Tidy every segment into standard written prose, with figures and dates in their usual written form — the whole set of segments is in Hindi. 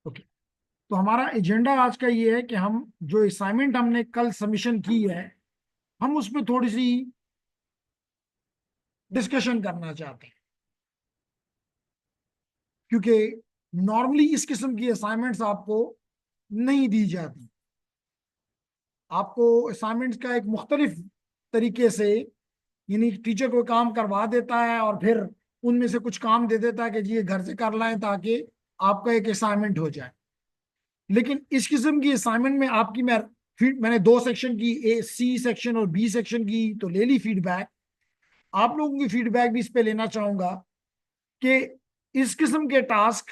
ओके। तो हमारा एजेंडा आज का ये है कि हम जो असाइनमेंट हमने कल सबमिशन की है, हम उसमें थोड़ी सी डिस्कशन करना चाहते हैं, क्योंकि नॉर्मली इस किस्म की असाइनमेंट्स आपको नहीं दी जाती। आपको असाइनमेंट्स का एक मुख्तलिफ तरीके से, यानी टीचर कोई काम करवा देता है और फिर उनमें से कुछ काम दे देता है कि जी ये घर से कर लाएं ताकि आपका एक असाइनमेंट हो जाए। लेकिन इस किस्म की असाइनमेंट में आपकी मैंने दो सेक्शन की, ए सी सेक्शन और बी सेक्शन की, तो ले ली फीडबैक। आप लोगों की फीडबैक भी इस पे लेना चाहूंगा कि इस किस्म के टास्क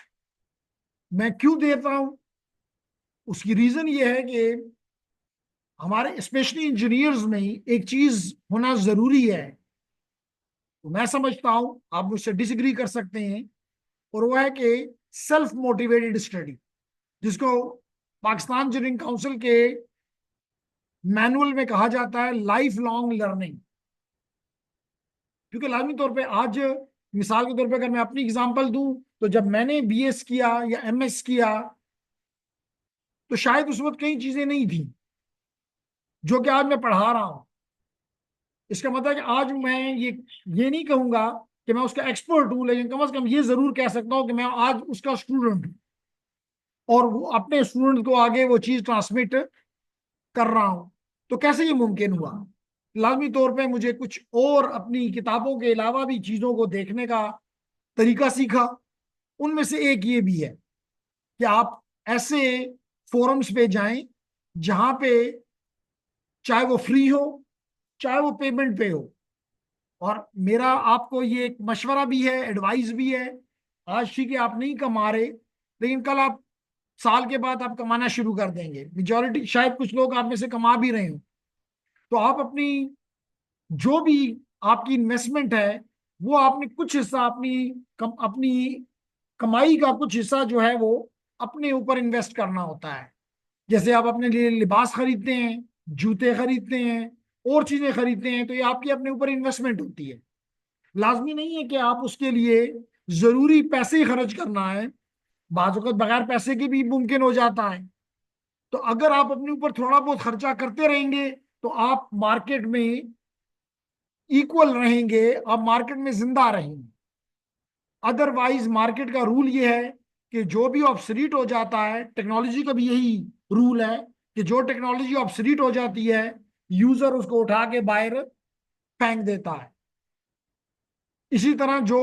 मैं क्यों देता हूं। उसकी रीजन ये है कि हमारे स्पेशली इंजीनियर्स में एक चीज होना जरूरी है, तो मैं समझता हूं, आप मुझसे डिसएग्री कर सकते हैं, और वो है कि सेल्फ मोटिवेटेड स्टडी, जिसको पाकिस्तान इंजीनियरिंग काउंसिल के मैनुअल में कहा जाता है लाइफ लॉन्ग लर्निंग। क्योंकि लाजमी तौर पे आज, मिसाल के तौर पे अगर मैं अपनी एग्जांपल दूं, तो जब मैंने बीएस किया या एमएस किया, तो शायद उस वक्त कई चीजें नहीं थी जो कि आज मैं पढ़ा रहा हूं। इसका मतलब है कि आज मैं ये नहीं कहूंगा कि मैं उसका एक्सपर्ट हूं, लेकिन कम से कम ये जरूर कह सकता हूं कि मैं आज उसका स्टूडेंट हूं, और वो अपने स्टूडेंट को आगे वो चीज ट्रांसमिट कर रहा हूं। तो कैसे ये मुमकिन हुआ? लाजमी तौर पे मुझे कुछ और अपनी किताबों के अलावा भी चीजों को देखने का तरीका सीखा। उनमें से एक ये भी है कि आप ऐसे फोरम्स पे जाएं जहां पे चाहे वो फ्री हो, चाहे वो पेमेंट पे हो। और मेरा आपको ये एक मशवरा भी है, एडवाइस भी है। आज ठीक है आप नहीं कमा रहे, लेकिन कल आप, साल के बाद आप कमाना शुरू कर देंगे। मेजोरिटी, शायद कुछ लोग आप में से कमा भी रहे हो। तो आप अपनी, जो भी आपकी इन्वेस्टमेंट है, वो आपने कुछ हिस्सा अपनी कमाई का कुछ हिस्सा जो है वो अपने ऊपर इन्वेस्ट करना होता है। जैसे आप अपने लिए लिबास खरीदते हैं, जूते खरीदते हैं, और चीजें खरीदते हैं, तो ये आपकी अपने ऊपर इन्वेस्टमेंट होती है। लाजमी नहीं है कि आप उसके लिए जरूरी पैसे ही खर्च करना है, बाज़ वक़्त बगैर पैसे के भी मुमकिन हो जाता है। तो अगर आप अपने ऊपर थोड़ा बहुत खर्चा करते रहेंगे, तो आप मार्केट में इक्वल रहेंगे, आप मार्केट में जिंदा रहेंगे। अदरवाइज मार्केट का रूल ये है कि जो भी ऑब्सलीट हो जाता है, टेक्नोलॉजी का भी यही रूल है कि जो टेक्नोलॉजी ऑब्सलीट हो जाती है, यूजर उसको उठा के बाहर फेंक देता है। इसी तरह जो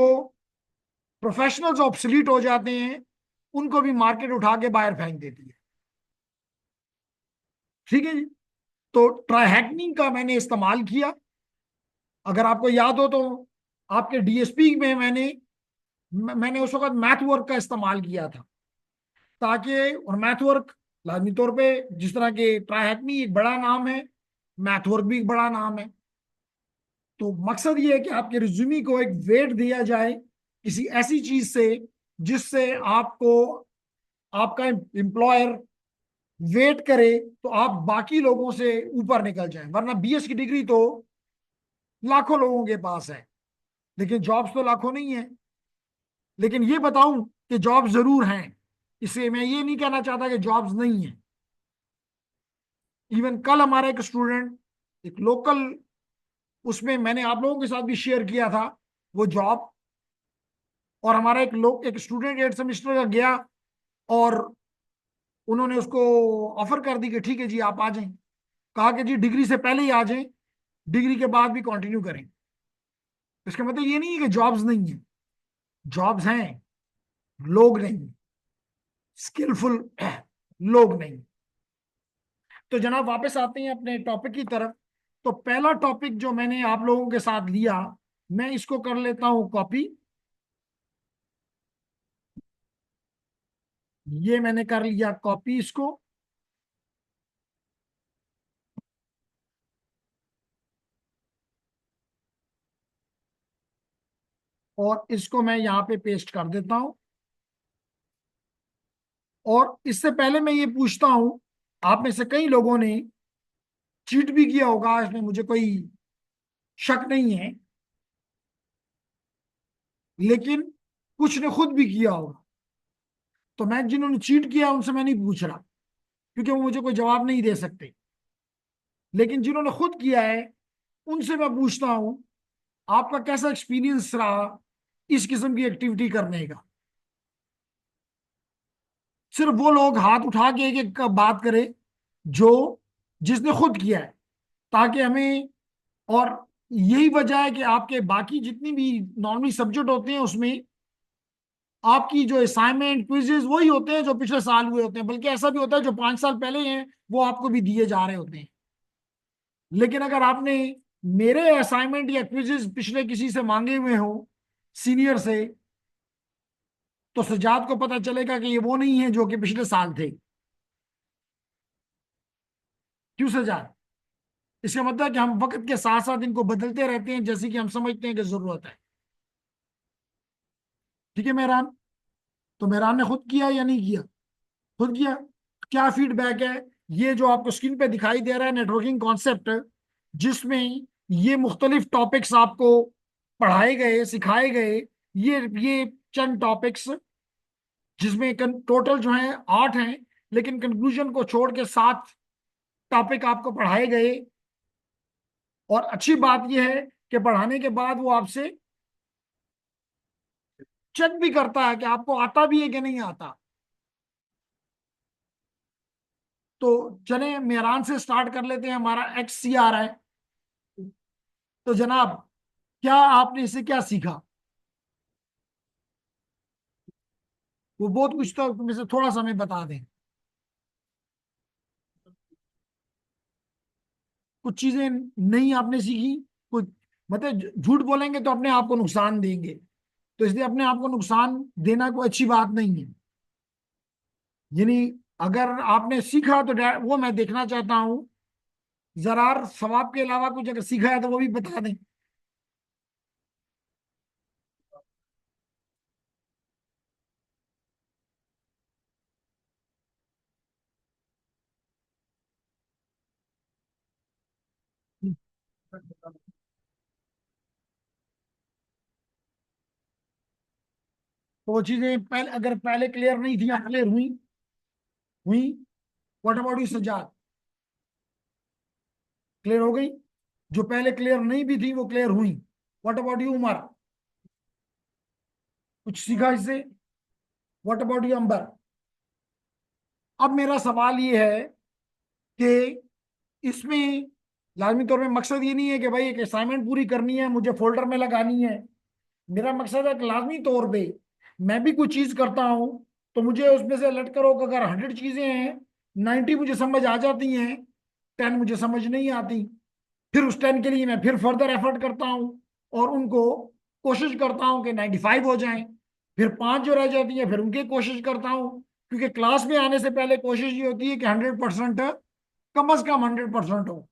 प्रोफेशनल्स ऑब्सलीट हो जाते हैं, उनको भी मार्केट उठा के बाहर फेंक देती है। ठीक है जी। तो ट्राई का मैंने इस्तेमाल किया। अगर आपको याद हो तो आपके डीएसपी में मैंने उस वक्त मैथ वर्क का इस्तेमाल किया था, ताकि, और मैथ वर्क लाजमी तौर पे, जिस तरह के ट्राई एक बड़ा नाम है, मैथ वर्क भी एक बड़ा नाम है। तो मकसद ये है कि आपके रिज्यूमी को एक वेट दिया जाए किसी ऐसी चीज से जिससे आपको, आपका एम्प्लॉयर वेट करे, तो आप बाकी लोगों से ऊपर निकल जाएं। वरना बीएस की डिग्री तो लाखों लोगों के पास है, लेकिन जॉब्स तो लाखों नहीं है। लेकिन ये बताऊं कि जॉब जरूर हैं, इससे मैं ये नहीं कहना चाहता कि जॉब्स नहीं है। इवन कल हमारा एक स्टूडेंट, एक लोकल, उसमें मैंने आप लोगों के साथ भी शेयर किया था वो जॉब। और हमारा एक स्टूडेंट 8 सेमेस्टर का गया, और उन्होंने उसको ऑफर कर दी कि ठीक है जी आप आ जाएं। कहा कि जी डिग्री से पहले ही आ जाएं, डिग्री के बाद भी कंटिन्यू करें। इसका मतलब ये नहीं है कि जॉब्स नहीं है, जॉब्स हैं, लोग नहीं, स्किलफुल लोग नहीं। तो जनाब वापस आते हैं अपने टॉपिक की तरफ। तो पहला टॉपिक जो मैंने आप लोगों के साथ लिया, मैं इसको कर लेता हूं कॉपी। ये मैंने कर लिया कॉपी इसको, और इसको मैं यहाँ पे पेस्ट कर देता हूं। और इससे पहले मैं ये पूछता हूं, आप में से कई लोगों ने चीट भी किया होगा, इसमें मुझे कोई शक नहीं है, लेकिन कुछ ने खुद भी किया होगा। तो मैं जिन्होंने चीट किया उनसे मैं नहीं पूछ रहा, क्योंकि वो मुझे कोई जवाब नहीं दे सकते। लेकिन जिन्होंने खुद किया है उनसे मैं पूछता हूं, आपका कैसा एक्सपीरियंस रहा इस किस्म की एक्टिविटी करने का। सिर्फ वो लोग हाथ उठा के एक एक का बात करें जो जिसने खुद किया है, ताकि हमें, और यही वजह है कि आपके बाकी जितनी भी नॉर्मली सब्जेक्ट होते हैं उसमें आपकी जो असाइनमेंट क्विजेज वही होते हैं जो पिछले साल हुए होते हैं, बल्कि ऐसा भी होता है जो 5 साल पहले हैं वो आपको भी दिए जा रहे होते हैं। लेकिन अगर आपने मेरे असाइनमेंट या क्विजेज पिछले किसी से मांगे हुए हो, सीनियर से, तो सजाद को पता चलेगा कि ये वो नहीं है जो कि पिछले साल थे। क्यों सजाद? इसका मतलब है कि हम वक्त के साथ साथ इनको बदलते रहते हैं जैसे कि हम समझते हैं कि जरूरत है। ठीक है मेहरान? तो मेहरान ने खुद किया या नहीं किया? खुद किया। क्या फीडबैक है? ये जो आपको स्क्रीन पे दिखाई दे रहा है नेटवर्किंग कॉन्सेप्ट, जिसमें ये मुख्तलिफ टॉपिक्स आपको पढ़ाए गए, सिखाए गए, ये चंद टॉपिक्स, जिसमें टोटल जो है 8 हैं, लेकिन कंक्लूजन को छोड़ के 7 टॉपिक आपको पढ़ाए गए। और अच्छी बात यह है कि पढ़ाने के बाद वो आपसे चेक भी करता है कि आपको आता भी है कि नहीं आता। तो चले मेहरान से स्टार्ट कर लेते हैं, हमारा XCR है। तो जनाब, क्या आपने इससे क्या सीखा? वो बहुत कुछ, तो में से थोड़ा सा हमें बता दें। कुछ चीजें नहीं आपने सीखी, कुछ, मतलब झूठ बोलेंगे तो अपने आप को नुकसान देंगे, तो इसलिए अपने आप को नुकसान देना कोई अच्छी बात नहीं है। यानी अगर आपने सीखा तो वो मैं देखना चाहता हूं, जरा सवाब के अलावा कुछ अगर सीखा है तो वो भी बता दें। तो वो चीजें पहले, अगर पहले क्लियर नहीं थी, क्लियर हुई? हुई। What about you Sajjad? Clear हो गई? जो पहले क्लियर नहीं भी थी वो क्लियर हुई। What about you Umar? कुछ सीखा इससे? What about you Ambar? अब मेरा सवाल ये है कि इसमें लाजमी तौर पे मकसद ये नहीं है कि भाई एक असाइनमेंट पूरी करनी है, मुझे फोल्डर में लगानी है। मेरा मकसद है कि लाजमी तौर पे मैं भी कुछ चीज करता हूं, तो मुझे उसमें से लट करो कि अगर 100 चीजें हैं, 90 मुझे समझ आ जाती हैं, 10 मुझे समझ नहीं आती। फिर उस 10 के लिए मैं फिर फर्दर एफर्ट करता हूँ और उनको कोशिश करता हूँ कि 95 हो जाएं। फिर 5 जो रह जाती है फिर उनकी कोशिश करता हूँ, क्योंकि क्लास में आने से पहले कोशिश ये होती है कि 100%, कम अज कम 100% हो।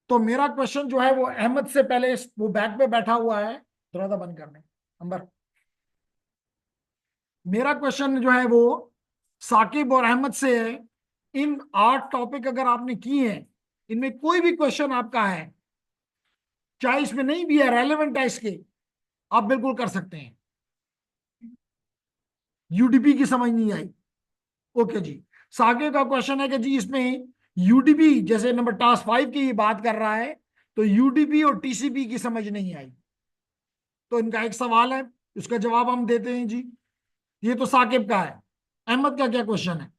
तो मेरा क्वेश्चन जो है वो अहमद से पहले, वो बैक पे बैठा हुआ है, थोड़ा सा बंद करने अंबर। मेरा क्वेश्चन जो है वो साकिब और अहमद से है। इन 8 टॉपिक अगर आपने किए हैं, इनमें कोई भी क्वेश्चन आपका है, चाहे इसमें नहीं भी है, रेलेवेंट है इसके, आप बिल्कुल कर सकते हैं। यूडीपी की समझ नहीं आई? ओके जी। साकिब का क्वेश्चन है कि जी इसमें यूडीपी, जैसे नंबर टास्क 5 की बात कर रहा है, तो यूडीपी और टीसीपी की समझ नहीं आई। तो इनका एक सवाल है, उसका जवाब हम देते हैं जी। ये तो साकिब का है। अहमद का क्या क्वेश्चन है?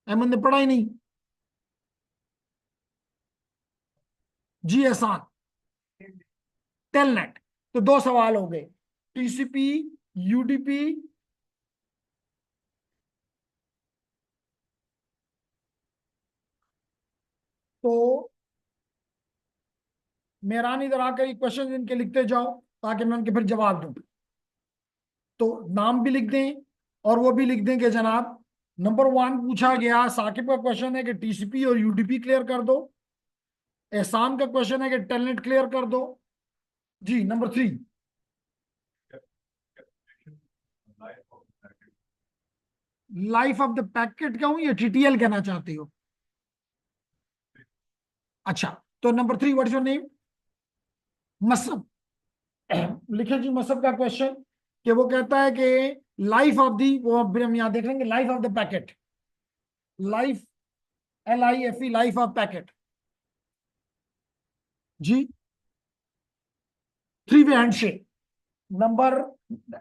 अहमद ने पढ़ा ही नहीं। जी एहसान, टेलनेट। तो 2 सवाल हो गए, टीसीपी, यूडीपी। तो मेहरान इधर आकर ये क्वेश्चन इनके लिखते जाओ, ताकि मैं उनके फिर जवाब दूं। तो नाम भी लिख दें और वो भी लिख दें कि जनाब नंबर 1 पूछा गया, साकिब का क्वेश्चन है कि टीसीपी और यूडीपी क्लियर कर दो। एहसान का क्वेश्चन है कि टेलनेट क्लियर कर दो। जी number 3। Life of the packet कहूं या टीटीएल कहना चाहते हो? अच्छा, तो number 3, what is your name? Musab. लिखे जी मसब का क्वेश्चन कि वो कहता है कि लाइफ ऑफ दी, वो फिर हम यहां देख लेंगे, life of the packet, life, LIFE, life of packet जी, 3 way handshake, number,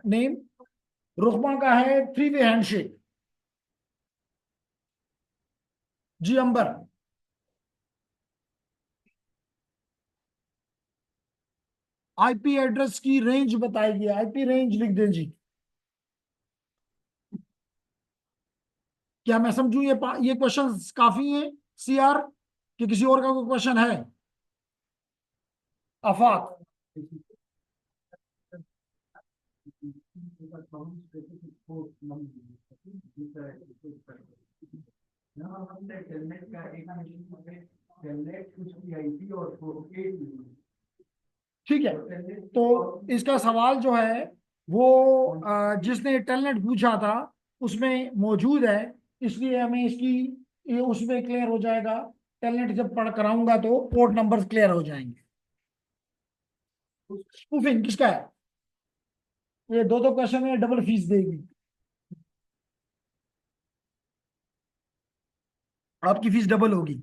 name, Rukma का है 3 वे हैंडशेक जी। अंबर, IP एड्रेस की रेंज बताएगी, IP रेंज लिख दें जी। क्या मैं समझूं ये क्वेश्चन काफी है CR, कि किसी और का कोई क्वेश्चन है? आफाक, ठीक है। तो इसका सवाल जो है वो जिसने टेलनेट पूछा था उसमें मौजूद है, इसलिए हमें इसकी ये उसमें क्लियर हो जाएगा। टेलनेट जब पढ़ कराऊंगा तो पोर्ट नंबर्स क्लियर हो जाएंगे। स्पूफिंग किसका है? ये दो दो क्वेश्चन में डबल फीस देगी, आपकी फीस डबल होगी।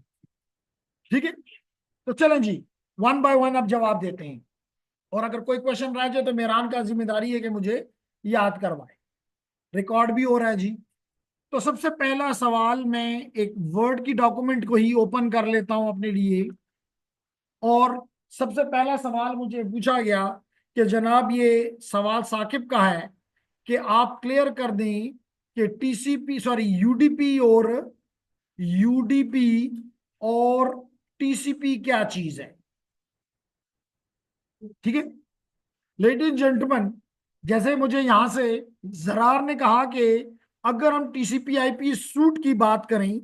ठीक है, तो चलें जी, 1 बाय 1 अब जवाब देते हैं, और अगर कोई क्वेश्चन रह जाए तो मेहरान का जिम्मेदारी है कि मुझे याद करवाए। रिकॉर्ड भी हो रहा है जी। तो सबसे पहला सवाल, मैं एक वर्ड की डॉक्यूमेंट को ही ओपन कर लेता हूं अपने लिए, और सबसे पहला सवाल मुझे पूछा गया कि जनाब ये सवाल साकिब का है कि आप क्लियर कर दें कि TCP, सॉरी, यूडीपी और TCP क्या चीज है। ठीक है लेडीज जेंटलमैन, जैसे मुझे यहां से जरार ने कहा कि अगर हम TCP/IP सूट की बात करें,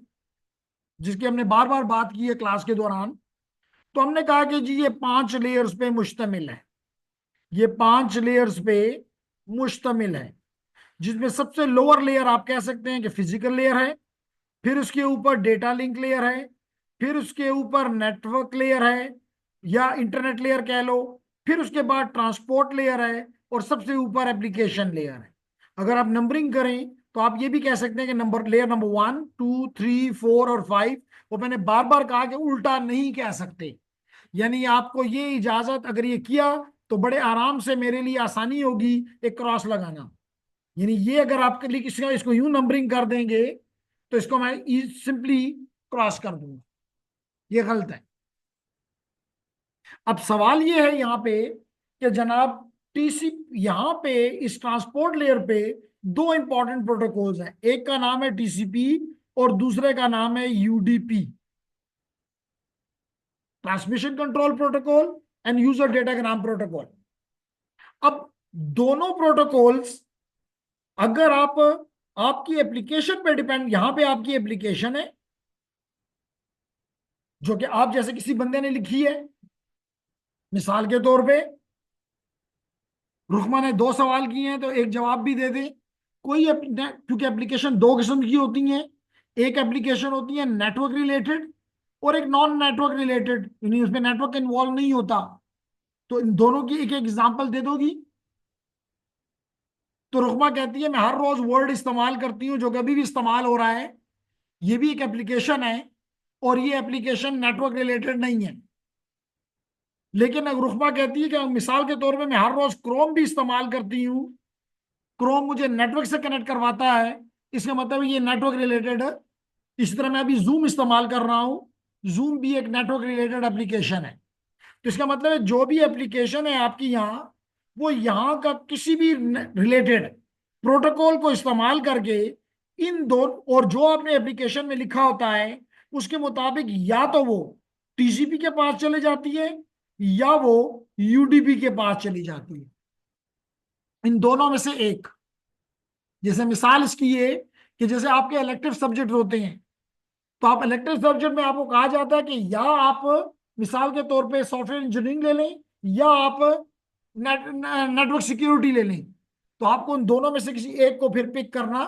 जिसकी हमने बार बार बात की है क्लास के दौरान, तो हमने कहा कि जी ये 5 लेयर्स पे मुश्तमिल है, ये 5 लेयर्स पे मुश्तमिल है, जिसमें सबसे लोअर लेयर आप कह सकते हैं कि फिजिकल लेयर है, फिर उसके ऊपर डेटा लिंक लेयर है, फिर उसके ऊपर नेटवर्क लेयर है या इंटरनेट लेयर कह लो, फिर उसके बाद ट्रांसपोर्ट लेयर है, और सबसे ऊपर एप्लीकेशन लेयर है। अगर आप नंबरिंग करें तो आप ये भी कह सकते हैं कि लेयर नंबर 1, 2, 3, 4 और 5, वो मैंने बार बार कहा कि उल्टा नहीं कह सकते। यानी आपको ये इजाजत, अगर ये किया तो बड़े आराम से मेरे लिए आसानी होगी एक क्रॉस लगाना। यानी ये अगर आपके लिए किसी का इसको यूं नंबरिंग कर देंगे तो इसको मैं सिंपली क्रॉस कर दूंगा, ये गलत है। अब सवाल ये है यहाँ पे कि जनाब टीसी, यहाँ पे इस ट्रांसपोर्ट लेयर पे 2 इंपॉर्टेंट प्रोटोकॉल्स हैं, एक का नाम है TCP और दूसरे का नाम है UDP, transmission control protocol and user datagram protocol. अब दोनों प्रोटोकॉल्स, अगर आप आपकी एप्लीकेशन पे डिपेंड, यहां पे आपकी एप्लीकेशन है जो कि आप जैसे किसी बंदे ने लिखी है, मिसाल के तौर पे रुकमा ने 2 सवाल किए हैं तो एक जवाब भी दे दे। क्योंकि एप्लीकेशन 2 किस्म की होती हैं, एक एप्लीकेशन होती है नेटवर्क रिलेटेड और एक नॉन नेटवर्क रिलेटेड, यानी उसमें नेटवर्क इन्वॉल्व नहीं होता। तो इन दोनों की एक एक एग्जांपल दे दोगी? तो रुकमा कहती है मैं हर रोज वर्ड इस्तेमाल करती हूँ जो कभी भी इस्तेमाल हो रहा है, ये भी एक एप्लीकेशन है, और ये एप्लीकेशन नेटवर्क रिलेटेड नहीं है। लेकिन रुकमा कहती है कि मिसाल के तौर पे मैं हर रोज क्रोम भी इस्तेमाल करती हूँ, क्रोम मुझे नेटवर्क से कनेक्ट करवाता है, इसका मतलब ये नेटवर्क रिलेटेड है। इसी तरह मैं अभी जूम इस्तेमाल कर रहा हूँ, जूम भी एक नेटवर्क रिलेटेड एप्लीकेशन है। तो इसका मतलब है जो भी एप्लीकेशन है आपकी यहाँ, वो यहाँ का किसी भी रिलेटेड प्रोटोकॉल को इस्तेमाल करके इन दो, और जो आपने एप्लीकेशन में लिखा होता है उसके मुताबिक या तो वो TCP के पास चले जाती है या वो UDP के पास चली जाती है, इन दोनों में से एक। जैसे मिसाल इसकी ये कि जैसे आपके इलेक्टिव सब्जेक्ट होते हैं, तो आप इलेक्टिव सब्जेक्ट में आपको कहा जाता है कि या आप मिसाल के तौर पे सॉफ्टवेयर इंजीनियरिंग ले लें या आप नेटवर्क सिक्योरिटी ले लें, तो आपको उन दोनों में से किसी एक को फिर पिक करना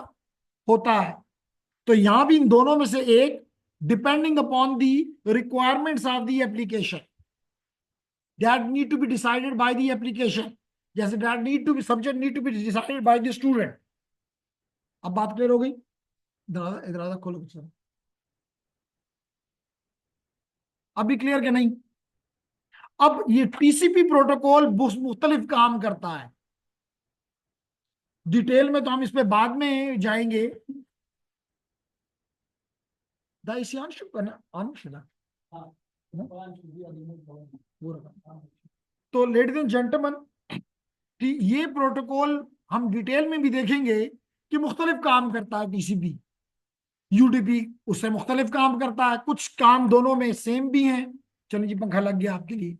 होता है। तो यहां भी इन दोनों में से एक, depending upon the requirements of the application, that need to be decided by the application, जैसे that need to be subject need to be decided by the student. अब बात क्लियर हो गई? इधर आधा खोलो कुछ। अभी क्लियर क्या नहीं? अब ये टीसीपी प्रोटोकॉल मुख्तलिफ काम करता है, डिटेल में तो हम इस पे बाद में जाएंगे। तो लेडीज एंड जेंटलमैन, ये प्रोटोकॉल हम डिटेल में भी देखेंगे कि मुख्तलिफ काम करता है टीसीपी। यूडीपी उससे मुख्तलिफ काम करता है, कुछ काम दोनों में सेम भी हैं। चलो जी, पंखा लग गया आपके लिए,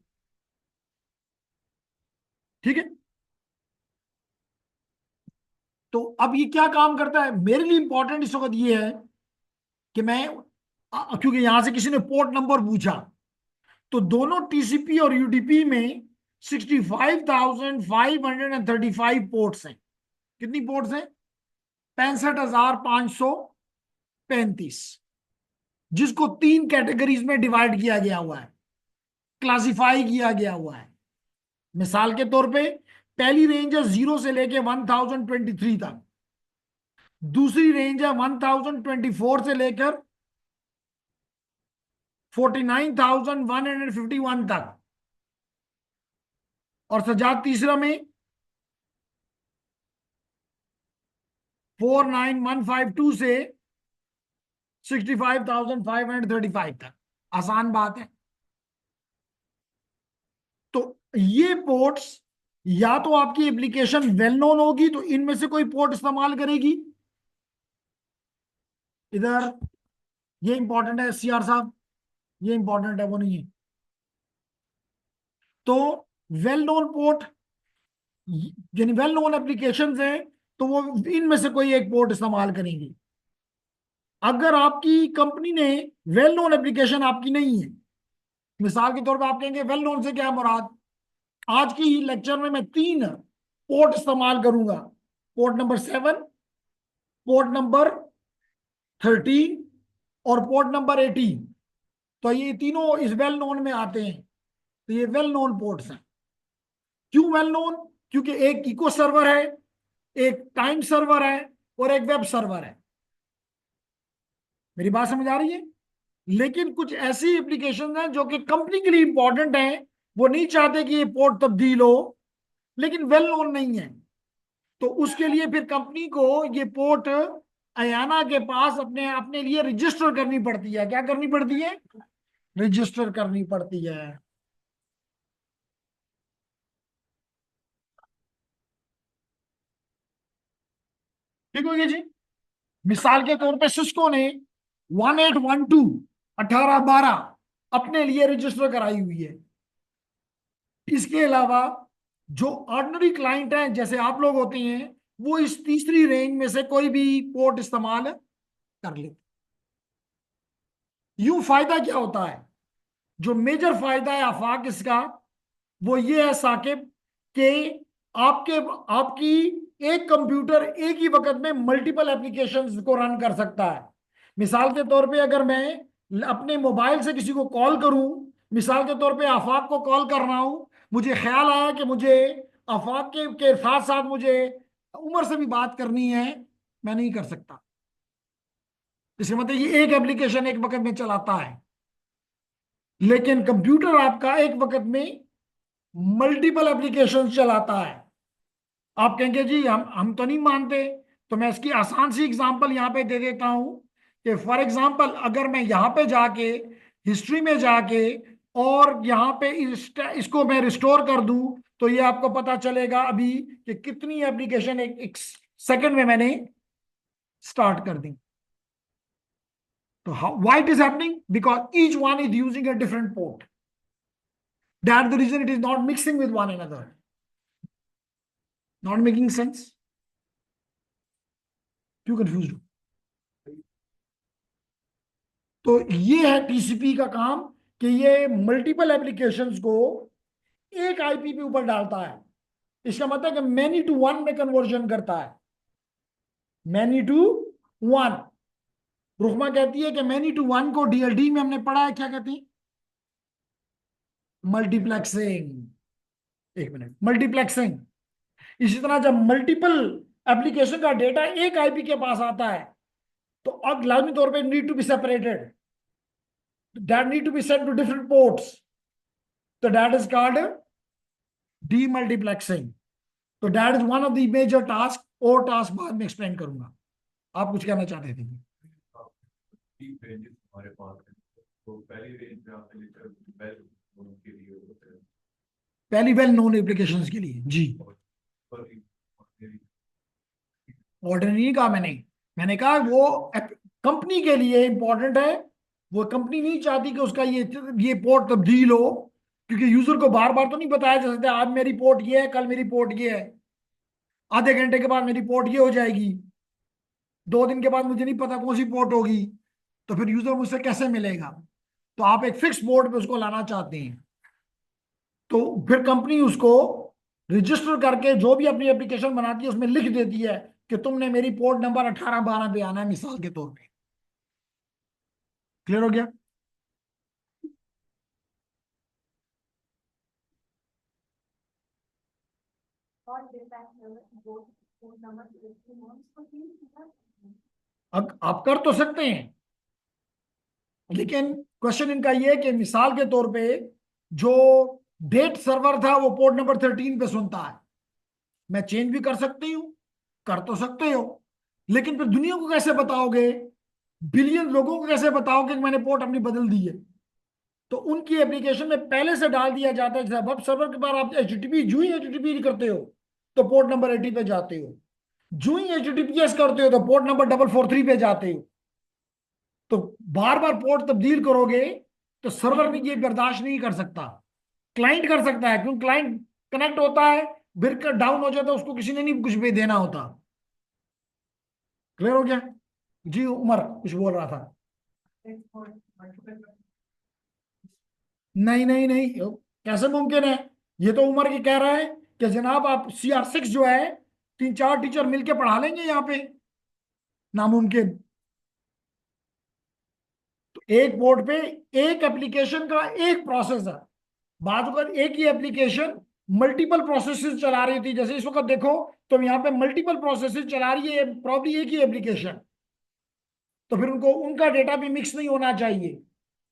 ठीक है। तो अब ये क्या काम करता है मेरे लिए इंपॉर्टेंट इस वक्त ये है कि मैं क्योंकि यहां से किसी ने पोर्ट नंबर पूछा, तो दोनों टीसीपी और यूडीपी में 65,535 पोर्ट्स हैं। कितनी पोर्ट्स हैं? 65,535, जिसको 3 कैटेगरीज में डिवाइड किया गया हुआ है, क्लासिफाई किया गया हुआ है। मिसाल के तौर पे पहली रेंज है 0 से लेके 1023 तक, दूसरी रेंज है 1024 से लेकर 49,151 तक, और सजाद तीसरा में 49152 से 65,535 तक। आसान बात है। तो ये पोर्ट्स या तो आपकी एप्लीकेशन वेल नोन होगी तो इनमें से कोई पोर्ट इस्तेमाल करेगी। इधर ये इंपॉर्टेंट है सीआर साहब, ये इंपॉर्टेंट है, वो नहीं है। तो वेल नोन पोर्ट यानी वेल नोन एप्लीकेशंस हैं, तो वो इनमें से कोई एक पोर्ट इस्तेमाल करेंगी। अगर आपकी कंपनी ने वेल नोन एप्लीकेशन आपकी नहीं है, मिसाल के तौर पे आप कहेंगे वेल नोन से क्या है मुराद, आज की लेक्चर में मैं 3 पोर्ट इस्तेमाल करूंगा, पोर्ट नंबर 7, पोर्ट नंबर 13 और पोर्ट नंबर 18। तो ये तीनों इस वेल नोन में आते हैं, तो ये वेल नोन पोर्ट्स हैं। क्यों वेल नोन? क्योंकि एक इको सर्वर है, एक टाइम सर्वर है और एक वेब सर्वर है। मेरी बात समझ आ रही है? लेकिन कुछ ऐसी एप्लीकेशन हैं जो कि कंपनी के लिए इंपॉर्टेंट हैं, वो नहीं चाहते कि ये पोर्ट तब्दील हो, लेकिन वेल नोन नहीं है। तो उसके लिए फिर कंपनी को ये पोर्ट अयाना के पास अपने अपने लिए रजिस्टर करनी पड़ती है। क्या करनी पड़ती है? रजिस्टर करनी पड़ती है। ठीक हो गया जी। मिसाल के तौर पे सिस्को ने 1812 1812 अपने लिए रजिस्टर कराई हुई है। इसके अलावा जो ऑर्डिनरी क्लाइंट हैं जैसे आप लोग होते हैं, वो इस तीसरी रेंज में से कोई भी पोर्ट इस्तेमाल कर लेते। यूं फायदा क्या होता है? जो मेजर फायदा है आफाक इसका, वो ये है साकिब कि आपके आपकी एक कंप्यूटर एक ही वक्त में मल्टीपल एप्लीकेशंस को रन कर सकता है। मिसाल के तौर पे अगर मैं अपने मोबाइल से किसी को कॉल करूं, मिसाल के तौर पे आफाक को कॉल कर रहा हूं, मुझे ख्याल आया कि मुझे आफाक के साथ साथ मुझे उमर से भी बात करनी है, मैं नहीं कर सकता। इसका मतलब ये एक एप्लीकेशन एक वक्त में चलाता है। लेकिन कंप्यूटर आपका एक वक्त में मल्टीपल एप्लीकेशन चलाता है। आप कहेंगे जी हम तो नहीं मानते, तो मैं इसकी आसान सी एग्जांपल यहाँ पे दे देता हूं कि फॉर एग्जांपल अगर मैं यहाँ पे जाके हिस्ट्री में जाके और यहाँ पे इसको मैं रिस्टोर कर दूं, तो ये आपको पता चलेगा अभी कि कितनी एप्लीकेशन एक सेकंड में मैंने स्टार्ट कर दी। तो why it is happening? Because each one is using a different port, that the reason it is not mixing with one another. Not making sense? क्यों कंफ्यूज हो? तो ये है टीसीपी का काम कि ये मल्टीपल एप्लीकेशंस को एक आईपी पे ऊपर डालता है। इसका मतलब कि मैनी टू वन में कन्वर्जन करता है। Many to one. रुकमा कहती है कि मैनी टू वन को डीएलडी में हमने पढ़ा है, क्या कहती है? मल्टीप्लेक्सिंग। एक मिनट, मल्टीप्लेक्सिंग। इसी तरह जब मल्टीपल एप्लीकेशन का डेटा एक आईपी के पास आता है तो अब लाजमी तौर पे need to be separated, that need to be sent to different ports, तो दैट इज कॉल्ड डीमल्टीप्लेक्सिंग। तो that is one of the major task, और टास्क बाद में एक्सप्लेन करूंगा। आप कुछ कहना चाहते थे? तीन रेंजेस हमारे पास हैं। तो पहली रेंज में आपने लिखा वेल नोन के लिए होते हैं, पहली वेल नोन एप्लीकेशंस के लिए जी। और ऑर्डर नहीं कहा मैंने, मैंने कहा वो कंपनी के लिए इंपॉर्टेंट है। वो कंपनी नहीं चाहती कि उसका ये पोर्ट तब्दील हो, क्योंकि यूजर को बार बार तो नहीं बताया जा सकता आज मेरी पोर्ट ये है, कल मेरी पोर्ट ये है, आधे घंटे के बाद मेरी पोर्ट ये हो जाएगी, 2 दिन के बाद मुझे नहीं पता कौन सी पोर्ट होगी, तो फिर यूजर मुझसे कैसे मिलेगा? तो आप एक फिक्स पोर्ट पे उसको लाना चाहते हैं, तो फिर कंपनी उसको रजिस्टर करके जो भी अपनी एप्लीकेशन बनाती है उसमें लिख देती है कि तुमने मेरी पोर्ट नंबर 1812 पे आना है, मिसाल के तौर पे। क्लियर हो गया? अब आप कर तो सकते हैं, लेकिन क्वेश्चन इनका ये है कि मिसाल के तौर पे जो डेट सर्वर था वो पोर्ट नंबर 13 पे सुनता है, मैं चेंज भी कर सकती हूँ, कर तो सकते हो, लेकिन फिर दुनिया को कैसे बताओगे, बिलियन लोगों को कैसे बताओगे कि मैंने पोर्ट अपनी बदल दी है? तो उनकी एप्लीकेशन में पहले से डाल दिया जाता है, जैसे वेब सर्वर के बाद आप एचटीटीपी जू ही एचटीटीपी करते हो तो पोर्ट नंबर 80 पे जाते हो, जू ही एचटीटीपीएस करते हो तो पोर्ट नंबर 443 पे जाते हो। तो बार बार पोर्ट तब्दील करोगे तो सर्वर भी ये बर्दाश्त नहीं कर सकता। क्लाइंट कर सकता है, क्योंकि क्लाइंट कनेक्ट होता है, फिर डाउन हो जाता है, उसको किसी ने नहीं कुछ भी देना होता। क्लियर हो गया? जी उमर कुछ बोल रहा था। नहीं नहीं नहीं, कैसे मुमकिन है? ये तो उमर की कह रहा है कि जनाब आप CR6 जो है 3-4 टीचर मिलके पढ़ा लेंगे यहाँ पे, नामुमकिन। तो एक बोर्ड पे एक एप्लीकेशन का एक प्रोसेस है, बात अगर एक ही एप्लीकेशन मल्टीपल प्रोसेसेस चला रही थी, जैसे इस वक्त देखो तो यहाँ पे मल्टीपल प्रोसेसेस चला रही है प्रॉब्ली एक ही एप्लीकेशन, तो फिर उनको उनका डेटा भी मिक्स नहीं होना चाहिए।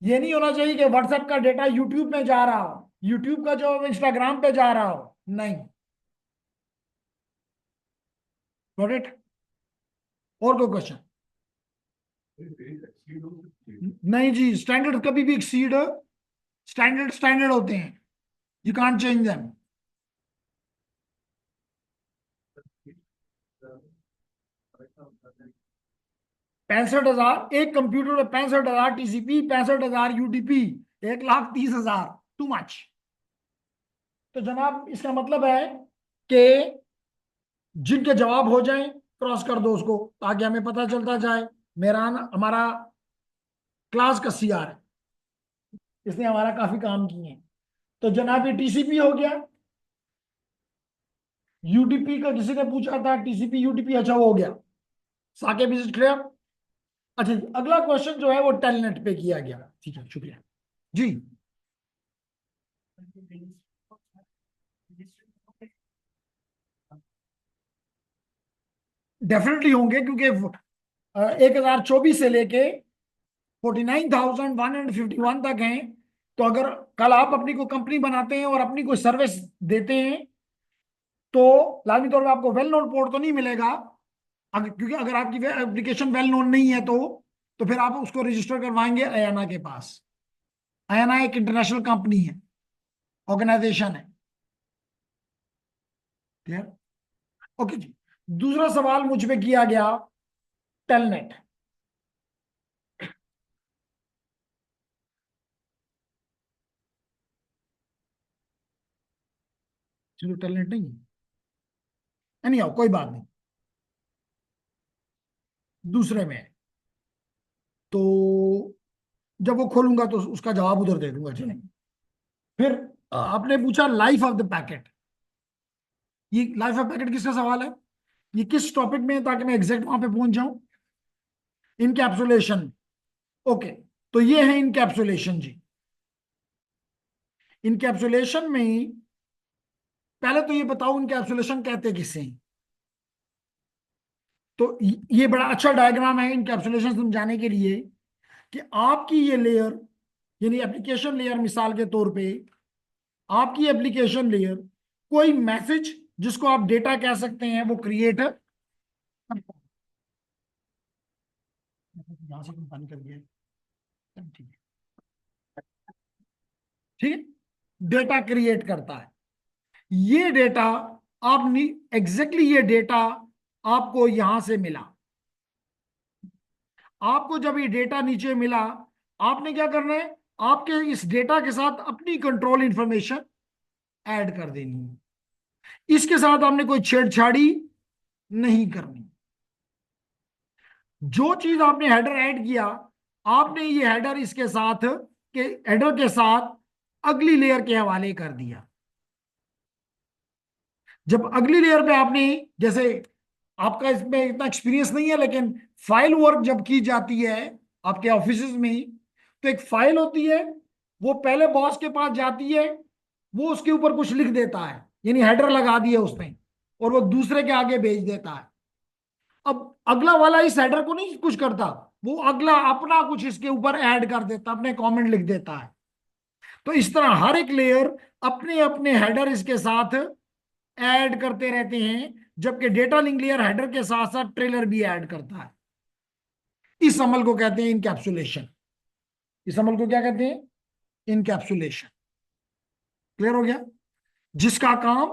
ये नहीं होना चाहिए कि व्हाट्सएप का डेटा यूट्यूब में जा रहा हो, यूट्यूब का जो इंस्टाग्राम पे जा रहा हो, नहीं। Got it? और कोई क्वेश्चन? नहीं जी, स्टैंडर्ड कभी भी एक्सीड, स्टैंडर्ड स्टैंडर्ड होते हैं, यू कांट चेंज देम। 65,000 एक कंप्यूटर में, 65,000 TCP, 65,000 UDP, 1,30,000 टू मच। तो जनाब इसका मतलब है कि जिनके जवाब हो जाएं क्रॉस कर दो उसको, ताकि हमें पता चलता जाए हमारा क्लास का CR है, इसने हमारा काफी काम किए हैं। तो जनाब ये TCP हो गया। UDP का किसी ने पूछा था, TCP UDP, अच्छा वो हो गया। साके विजिट क्लियर? अच्छा जी, अगला क्वेश्चन जो है वो टेलनेट पे किया गया। ठीक है, शुक्रिया जी। डेफिनेटली होंगे, क्योंकि 1024 से लेके 49,151 तक हैं। तो अगर कल आप अपनी कोई कंपनी बनाते हैं और अपनी कोई सर्विस देते हैं तो लाजमी तौर पर आपको वेल नोन पोर्ट तो नहीं मिलेगा, क्योंकि अगर आपकी एप्लीकेशन वेल नोन नहीं है तो फिर आप उसको रजिस्टर करवाएंगे अयाना के पास। अयाना एक इंटरनेशनल कंपनी है, ऑर्गेनाइजेशन है। क्लियर? ओके जी। दूसरा सवाल मुझ पे किया गया, टेलनेट। चलो टेलनेट नहीं है, नहीं आओ कोई बात नहीं, दूसरे में है। तो जब वो खोलूंगा तो उसका जवाब उधर दे दूंगा, चलें। फिर आपने पूछा लाइफ ऑफ द पैकेट। ये लाइफ ऑफ पैकेट किसका सवाल है? ये किस टॉपिक में है, ताकि मैं एग्जैक्ट वहां पे पहुंच जाऊं? इनकैप्सुलेशन। ओके, तो ये है इनकैप्सुलेशन जी। इनकैप्सुलेशन में पहले तो ये बताओ इनकैप्सुलेशन कहते किसे हैं। तो ये बड़ा अच्छा डायग्राम है इनकैप्सुलेशन समझाने के लिए कि आपकी ये लेयर, यानी एप्लीकेशन लेयर, मिसाल के तौर पे आपकी एप्लीकेशन लेयर कोई मैसेज जिसको आप डेटा कह सकते हैं वो क्रिएट करता है। यहां से तुम पानी कर दिया है। ठीक है, ठीक है, डेटा क्रिएट करता है। ये डेटा आप नहीं, एग्जैक्टली ये डेटा आपको यहां से मिला। आपको जब ये डेटा नीचे मिला, आपने क्या करना है, आपके इस डेटा के साथ अपनी कंट्रोल इंफॉर्मेशन ऐड कर देनी है। इसके साथ आपने कोई छेड़छाड़ी नहीं करनी। जो चीज आपने हेडर ऐड किया, आपने ये हेडर इसके साथ के हेडर के साथ अगली लेयर के हवाले कर दिया। जब अगली लेयर पे आपने, जैसे आपका इसमें इतना एक्सपीरियंस नहीं है, लेकिन फाइल वर्क जब की जाती है आपके ऑफिस में, तो एक फाइल होती है, वो पहले बॉस के पास जाती है, वो उसके ऊपर कुछ लिख देता है, यानी हेडर लगा दिया उसने, और वो दूसरे के आगे भेज देता है। अब अगला वाला इस हेडर को नहीं कुछ करता, वो अगला अपना कुछ इसके ऊपर ऐड कर देता, अपने कमेंट लिख देता है। तो इस तरह हर एक लेयर अपने अपने हेडर इसके साथ ऐड करते रहते हैं, जबकि डेटा लिंक लेयर हेडर के साथ साथ ट्रेलर भी ऐड करता है। इस अमल को कहते हैं इनकैप्सुलेशन। इस अमल को क्या कहते हैं? इनकैप्सुलेशन। क्लियर हो गया? जिसका काम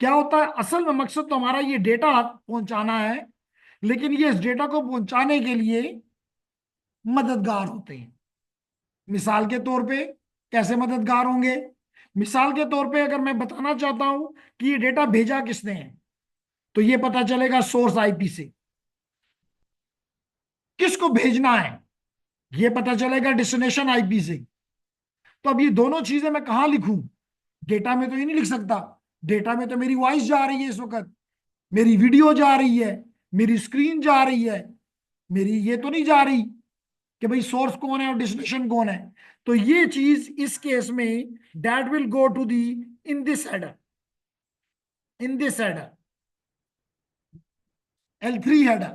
क्या होता है, असल में मकसद तो हमारा ये डेटा पहुंचाना है, लेकिन ये इस डेटा को पहुंचाने के लिए मददगार होते हैं। मिसाल के तौर पे कैसे मददगार होंगे? मिसाल के तौर पे अगर मैं बताना चाहता हूं कि ये डेटा भेजा किसने है, तो ये पता चलेगा सोर्स आईपी से। किसको भेजना है, ये पता चलेगा डेस्टिनेशन आईपी से। तो अब ये दोनों चीजें मैं कहां लिखूं? डेटा में तो ये नहीं लिख सकता। डेटा में तो मेरी वॉइस जा रही है इस वक्त, मेरी वीडियो जा रही है, मेरी स्क्रीन जा रही है, मेरी ये तो नहीं जा रही कि भाई सोर्स कौन है और डेस्टिनेशन कौन है। तो ये चीज इस केस में that will go to the in this header, in this header L3 header.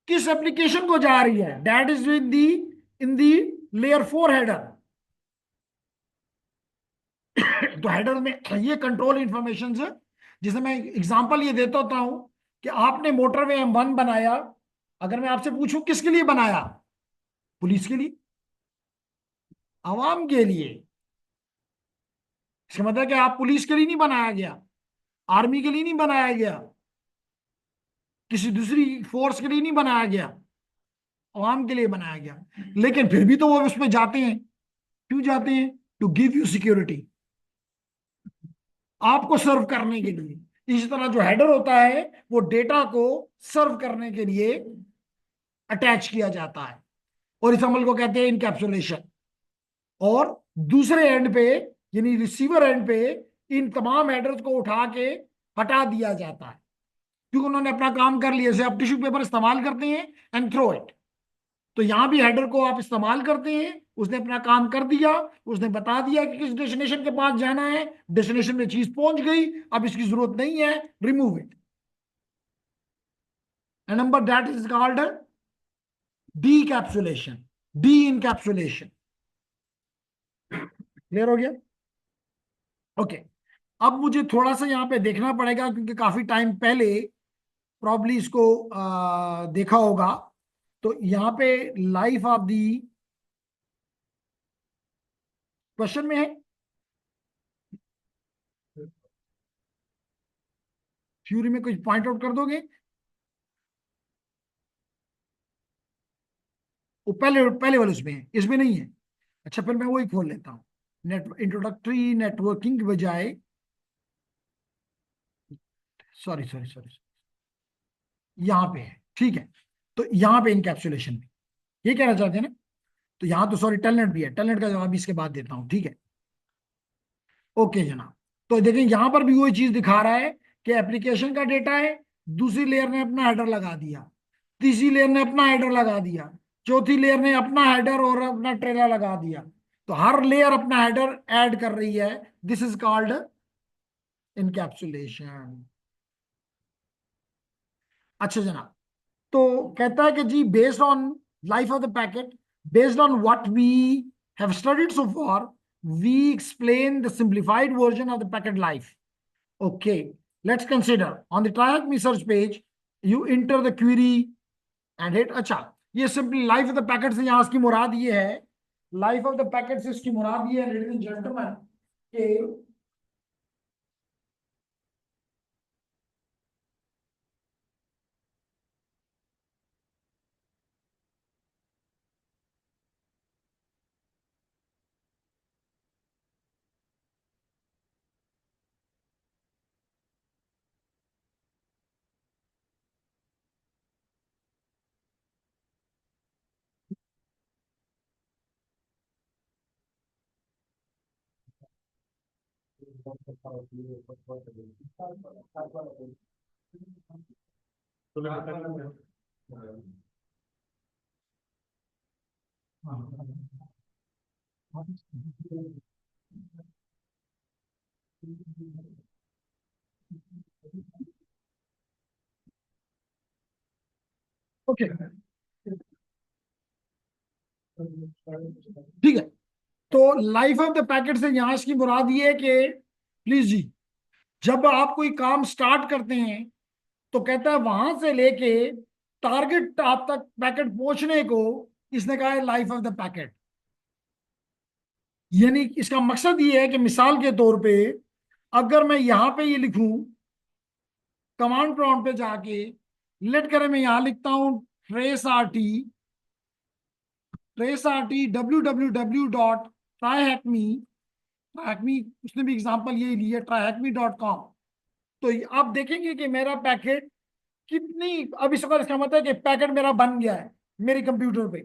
किस एप्लीकेशन को जा रही है? That is in the layer 4 header. तो हेडर में ये कंट्रोल इंफॉर्मेशन है, जिसे मैं एग्जांपल ये देता होता हूं कि आपने मोटरवे M1 बनाया। अगर मैं आपसे पूछूं किसके लिए बनाया? पुलिस के लिए, आवाम के लिए। इसका मतलब कि आप पुलिस के लिए नहीं बनाया गया, आर्मी के लिए नहीं बनाया गया, किसी दूसरी फोर्स के लिए नहीं बनाया गया, आवाम के लिए बनाया गया। लेकिन फिर भी तो वो उसमें जाते हैं। क्यों जाते हैं? टू गिव यू सिक्योरिटी, आपको सर्व करने के लिए। इसी तरह जो हेडर होता है वो डेटा को सर्व करने के लिए अटैच किया जाता है, और इस अमल को कहते हैं इनकैप्सुलेशन। और दूसरे एंड पे, यानी रिसीवर एंड पे, इन तमाम हेडर्स को उठा के हटा दिया जाता है, क्योंकि उन्होंने अपना काम कर लिया। जैसे आप टिश्यू पेपर इस्तेमाल करते हैं एंड थ्रो इट, तो यहां भी हेडर को आप इस्तेमाल करते हैं, उसने अपना काम कर दिया, उसने बता दिया कि किस डेस्टिनेशन के पास जाना है, डेस्टिनेशन में चीज पहुंच गई, अब इसकी जरूरत नहीं है, remove it. And number that is called decapsulation, de encapsulation. Clear हो गया? ओके। अब मुझे थोड़ा सा यहाँ पे देखना पड़ेगा, क्योंकि काफी टाइम पहले प्रॉब्ली इसको देखा होगा। तो यहाँ पे लाइफ ऑफ दी क्वेश्चन में है, थ्योरी में कुछ पॉइंट आउट कर दोगे? वो पहले पहले वाले उसमें है, इसमें नहीं है। अच्छा, फिर मैं वही खोल लेता हूँ। नेट इंट्रोडक्टरी नेटवर्किंग के बजाय, सॉरी सॉरी सॉरी, यहाँ पे है, ठीक है। तो यहाँ पे इनकैप्सुलेशन में ये कहना चाहते हैं ना। तो यहाँ तो सॉरी टेलनेट भी है, टेलनेट का जवाब इसके बाद देता हूँ, ठीक है। ओके जनाब। तो देखें यहाँ पर भी वही चीज दिखा रहा है कि एप्लीकेशन का डेटा है, दूसरी लेयर ने अपना हेडर लगा दिया, तीसरी लेयर ने अपना हेडर लगा दिया, चौथी लेयर ने अपना हेडर और अपना ट्रेलर लगा दिया। तो हर लेयर अपना हेडर ऐड कर रही है। This is called encapsulation. अच्छा जनाब, तो कहता है कि जी based on life of the packet, based on what we have studied so far, we explain the simplified version of the packet life. Okay, let's consider on the try search page you enter the query and hit. अच्छा, ये simply life of the packet से यहां इसकी मुराद ये है, लाइफ ऑफ द पैकेट से इसकी मुराद ये है लेडीज एंड जेंटलमैन के ओके, ठीक है। तो लाइफ ऑफ द पैकेट से यहां इसकी मुराद ये है कि प्लीज जी, जब आप कोई काम स्टार्ट करते हैं तो कहता है वहां से लेके टारगेट आप तक पैकेट पहुंचने को इसने कहा है लाइफ ऑफ द पैकेट। यानी इसका मकसद ये है कि मिसाल के तौर पे अगर मैं यहां पे ये लिखूं कमांड प्रॉम्प्ट पे जाके, लेट करें मैं यहां लिखता हूं ट्रेस आर टी www.tryhackme, हैकमी उसने भी एग्जांपल यही लिया tryhackme.com। तो आप देखेंगे कि मेरा पैकेट कितनी, अब इस बार इसका मतलब है कि पैकेट मेरा बन गया है मेरे कंप्यूटर पे।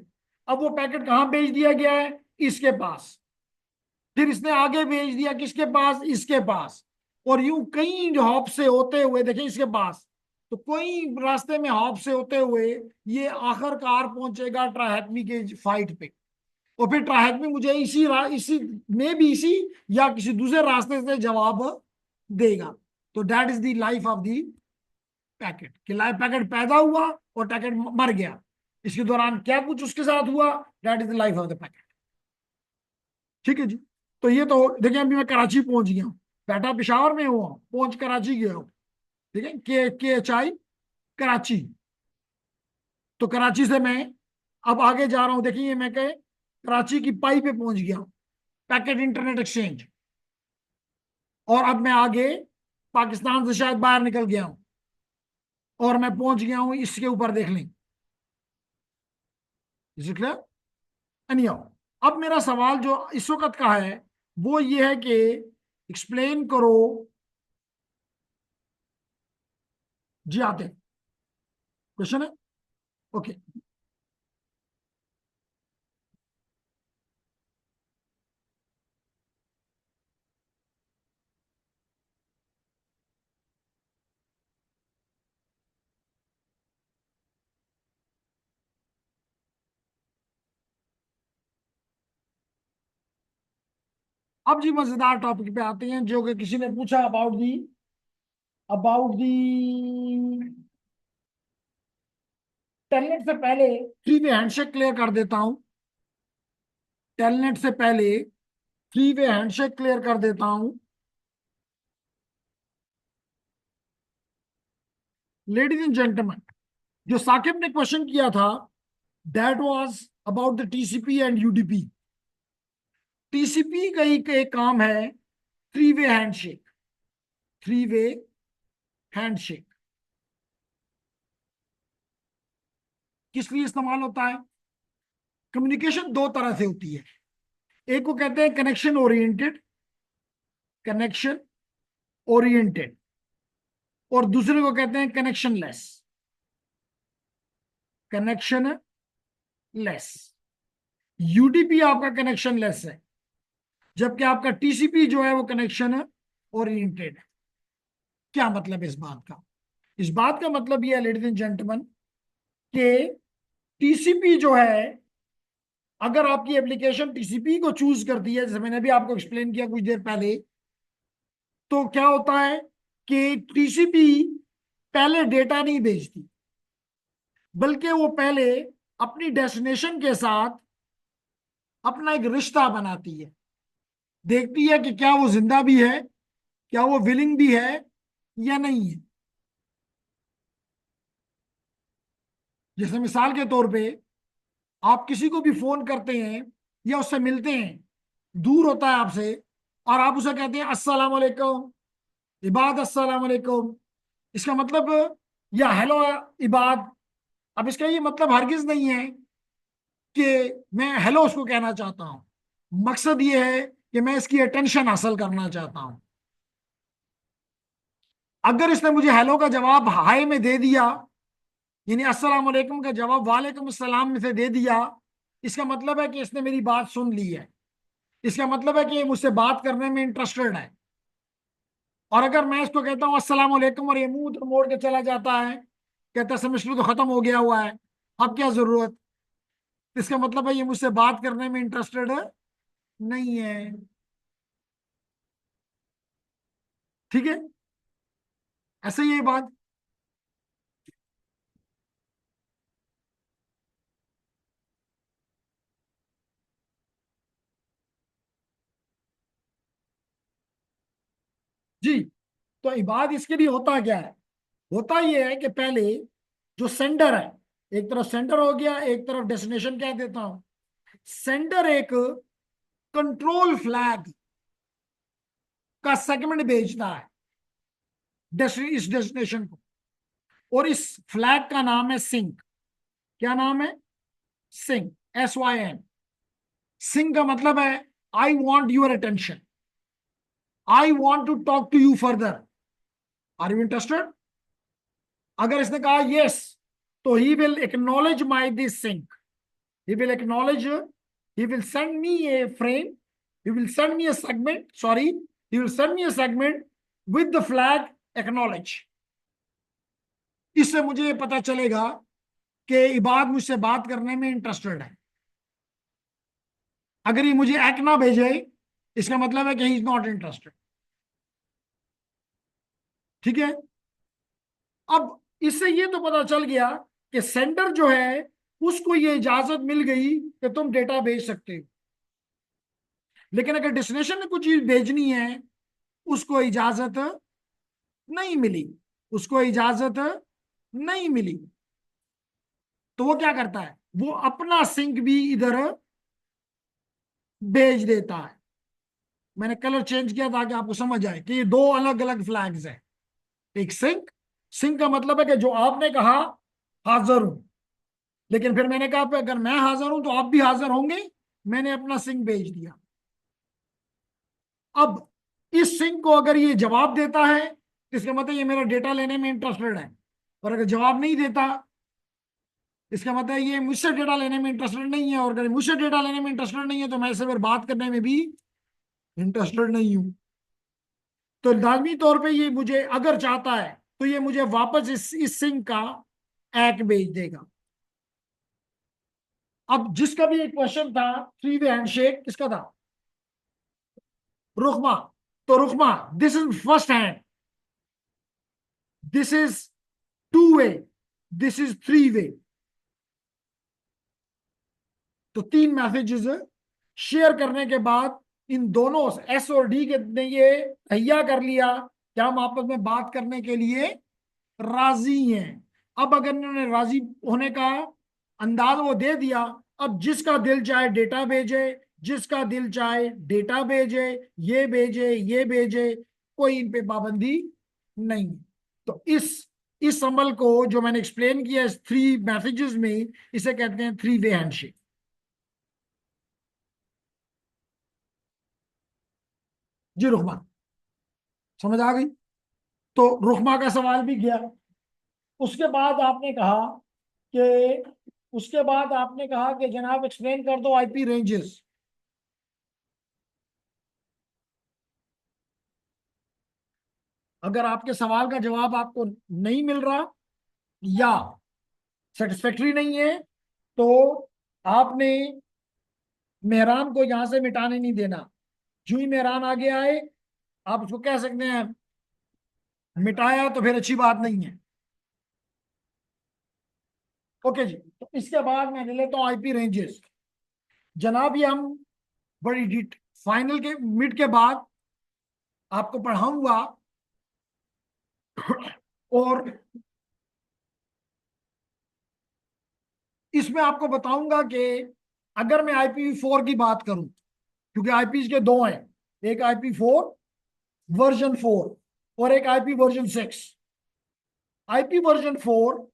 अब वो पैकेट कहाँ भेज दिया गया है, इसके पास, फिर इसने आगे भेज दिया किसके पास, इसके पास, और यूं कई हॉप से होते हुए देखें इसके पास, तो कोई रास्ते में हॉप से होते हुए ये आखिरकार पहुंचेगा ट्राहैकमी के फाइट पे, और फिर ट्राहैकमी मुझे इसी में भी इसी या किसी दूसरे रास्ते से जवाब देगा। तो that is the life of the packet, कि लाइफ पैकेट पैदा हुआ और पैकेट मर गया, इसके दौरान क्या कुछ उसके साथ हुआ, that is the life of the packet. ठीक है जी। तो ये तो देखिए अभी मैं कराची पहुंच गया हूँ, बैठा पिशावर में हुआ, पहुंच कराची गया हूँ। ठीक है, KHI कराची। तो कराची से मैं अब आगे जा रहा हूं, देखिए मैं कहे कराची की पाई पे पहुंच गया हूं, पैकेट इंटरनेट एक्सचेंज। और अब मैं आगे पाकिस्तान से शायद बाहर निकल गया हूं और मैं पहुंच गया हूं इसके ऊपर, देख लें क्लियर। एनीहाउ, अब मेरा सवाल जो इस वक्त का है वो ये है कि एक्सप्लेन करो, जी आते हैं, क्वेश्चन है। ओके, अब जी मजेदार टॉपिक पे आते हैं जो कि किसी ने पूछा अबाउट दी टेलनेट से पहले थ्री वे हैंडशेक क्लियर कर देता हूं, टेलनेट से पहले थ्री वे हैंडशेक क्लियर कर देता हूं। लेडीज एंड जेंटलमैन, जो साकिब ने क्वेश्चन किया था that was about the TCP and UDP। TCP का ही एक काम है three way handshake, three way handshake किस लिए इस्तेमाल होता है? कम्युनिकेशन दो तरह से होती है, एक को कहते हैं कनेक्शन ओरिएंटेड, कनेक्शन ओरिएंटेड, और दूसरे को कहते हैं connection less, connection less. UDP आपका कनेक्शन लेस है, जबकि आपका TCP जो है वो कनेक्शन ओरिएंटेड है। क्या मतलब है इस बात का? इस बात का मतलब यह है लेडीज एंड जेंटलमैन कि TCP जो है, अगर आपकी एप्लीकेशन TCP को चूज करती है, जैसे मैंने भी आपको एक्सप्लेन किया कुछ देर पहले, तो क्या होता है कि टीसीपी पहले डेटा नहीं भेजती, बल्कि वो पहले अपनी डेस्टिनेशन के साथ अपना एक रिश्ता बनाती है, देखती है कि क्या वो जिंदा भी है, क्या वो विलिंग भी है या नहीं है। जैसे मिसाल के तौर पे आप किसी को भी फोन करते हैं या उससे मिलते हैं, दूर होता है आपसे, और आप उसे कहते हैं अस्सलाम वालेकुम इबाद, अस्सलाम वालेकुम। इसका मतलब, या हेलो इबाद। अब इसका ये मतलब हरगिज नहीं है कि मैं हेलो उसको कहना चाहता हूं। मकसद ये है कि मैं इसकी अटेंशन हासिल करना चाहता हूं। अगर इसने मुझे हेलो का जवाब हाय में दे दिया, यानी अस्सलाम वालेकुम का जवाब वालेकुम अस्सलाम में से दे दिया, इसका मतलब है कि इसने मेरी बात सुन ली है। इसका मतलब है कि ये मुझसे बात करने में इंटरेस्टेड है। और अगर मैं इसको कहता हूँ अस्सलाम वालेकुम और ये मुंह उधर मोड़ के चला जाता है, कहता है सेमेस्टर तो खत्म हो गया हुआ है, अब क्या जरूरत, इसका मतलब है ये मुझसे बात करने में इंटरेस्टेड नहीं है। ठीक है, ऐसे ही ये बात। जी, तो इबाद इसके लिए होता क्या है? होता ये है कि पहले जो सेंडर है, एक तरफ सेंडर हो गया, एक तरफ डेस्टिनेशन कह देता हूं। सेंडर एक कंट्रोल फ्लैग का सेगमेंट भेजता है इस डेस्टिनेशन को, और इस फ्लैग का नाम है सिंक। क्या नाम है? Sink, SYN। सिंक का मतलब है I want your attention, I want to talk to you further, are you interested? अगर इसने कहा यस, तो he will acknowledge my this sync, he will acknowledge, he will send me a frame, he will send me a segment, sorry, he will send me a segment with the flag acknowledge। इससे मुझे ये पता चलेगा कि इबाद मुझसे बात करने में इंटरेस्टेड है। अगर ये मुझे एक ना भेजे, इसका मतलब है कि ही इज नॉट इंटरेस्टेड। ठीक है, अब इससे ये तो पता चल गया कि सेंडर जो है उसको ये इजाजत मिल गई कि तुम डेटा भेज सकते हो। लेकिन अगर डेस्टिनेशन ने कुछ चीज भेजनी है, उसको इजाजत नहीं मिली, उसको इजाजत नहीं मिली, तो वो क्या करता है? वो अपना सिंक भी इधर भेज देता है। मैंने कलर चेंज किया ताकि आपको समझ आए कि ये दो अलग अलग फ्लैग्स हैं। एक सिंक, सिंक का मतलब है कि जो आपने कहा हाजिर हूं, लेकिन फिर मैंने कहा अगर मैं हाजिर हूं तो आप भी हाजिर होंगे, मैंने अपना सिंक भेज दिया। अब इस सिंक को अगर ये जवाब देता है, इसका मतलब ये मेरा डेटा लेने में इंटरेस्टेड है। और अगर जवाब नहीं देता, इसका मतलब ये मुझसे डेटा लेने में इंटरेस्टेड नहीं है। और अगर मुझसे डेटा लेने में इंटरेस्टेड नहीं है, तो मैं इससे फिर बात करने में भी इंटरेस्टेड नहीं हूं। तो लाजमी तौर पे ये मुझे अगर चाहता है तो ये मुझे वापस इस सिंक का एक भेज देगा। अब जिसका भी एक क्वेश्चन था, थ्री वे हैंडशेक किसका था? रुकमा। तो Rukma, this is first hand, this is two way, this is three way. तो तीन मैसेजेस शेयर करने के बाद इन दोनों एस और डी के ने ये तैयार कर लिया कि हम आपस में बात करने के लिए राजी हैं। अब अगर इन्होंने राजी होने का अंदाज वो दे दिया, अब जिसका दिल चाहे डेटा भेजे, जिसका दिल चाहे डेटा भेजे, ये भेजे ये भेजे, कोई इन पे पाबंदी नहीं। तो इस अमल को जो मैंने एक्सप्लेन किया इस थ्री मैसेजेस में, इसे कहते हैं थ्री वे हैंडशेक। जी रुकमा, समझ आ गई? तो रुकमा का सवाल भी गया। उसके बाद आपने कहा कि उसके बाद आपने कहा कि जनाब एक्सप्लेन कर दो आईपी रेंजेस। अगर आपके सवाल का जवाब आपको नहीं मिल रहा या सेटिस्फैक्ट्री नहीं है, तो आपने मेहरान को यहां से मिटाने नहीं देना। जो ही मेहरान आगे आए, आप उसको कह सकते हैं मिटाया, तो फिर अच्छी बात नहीं है। ओके जी, तो इसके बाद मैं ले लेता हूँ आईपी रेंजेस। जनाब ये हम बड़ी डिट फाइनल के मिड के बाद आपको पढ़ाऊंगा, और इसमें आपको बताऊंगा कि अगर मैं IPv4 की बात करूं, क्योंकि आईपी के दो हैं, एक IP4 वर्जन 4 और एक IP वर्जन 6। IP वर्जन 4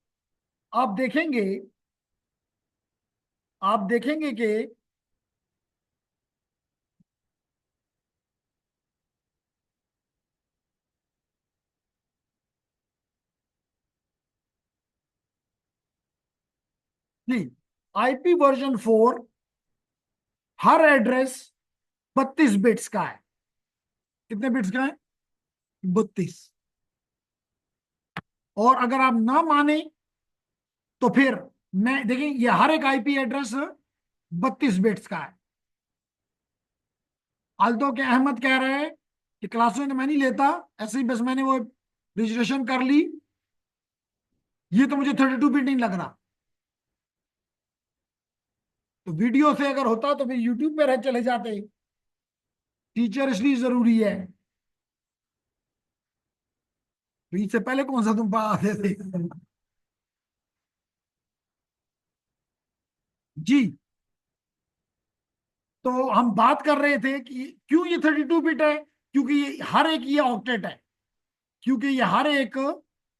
आप देखेंगे, आप देखेंगे कि जी, IP वर्जन 4 हर एड्रेस 32 बिट्स का है। कितने बिट्स का है? 32। और अगर आप ना माने तो फिर मैं देखिए, ये हर एक आईपी एड्रेस 32 बिट्स का है। आल्तो के अहमद कह रहे हैं कि क्लास में तो मैं नहीं लेता, ऐसे ही बस मैंने वो रजिस्ट्रेशन कर ली, ये तो मुझे 32 बिट नहीं लग रहा। तो वीडियो से अगर होता तो फिर यूट्यूब पे रह चले जाते। टीचर इसलिए जरूरी है। तो इससे पहले कौन सा तुम पढ़ाते थे? जी, तो हम बात कर रहे थे कि क्यों ये 32 बिट है। क्योंकि ये हर एक ये ऑक्टेट है। क्योंकि ये हर एक,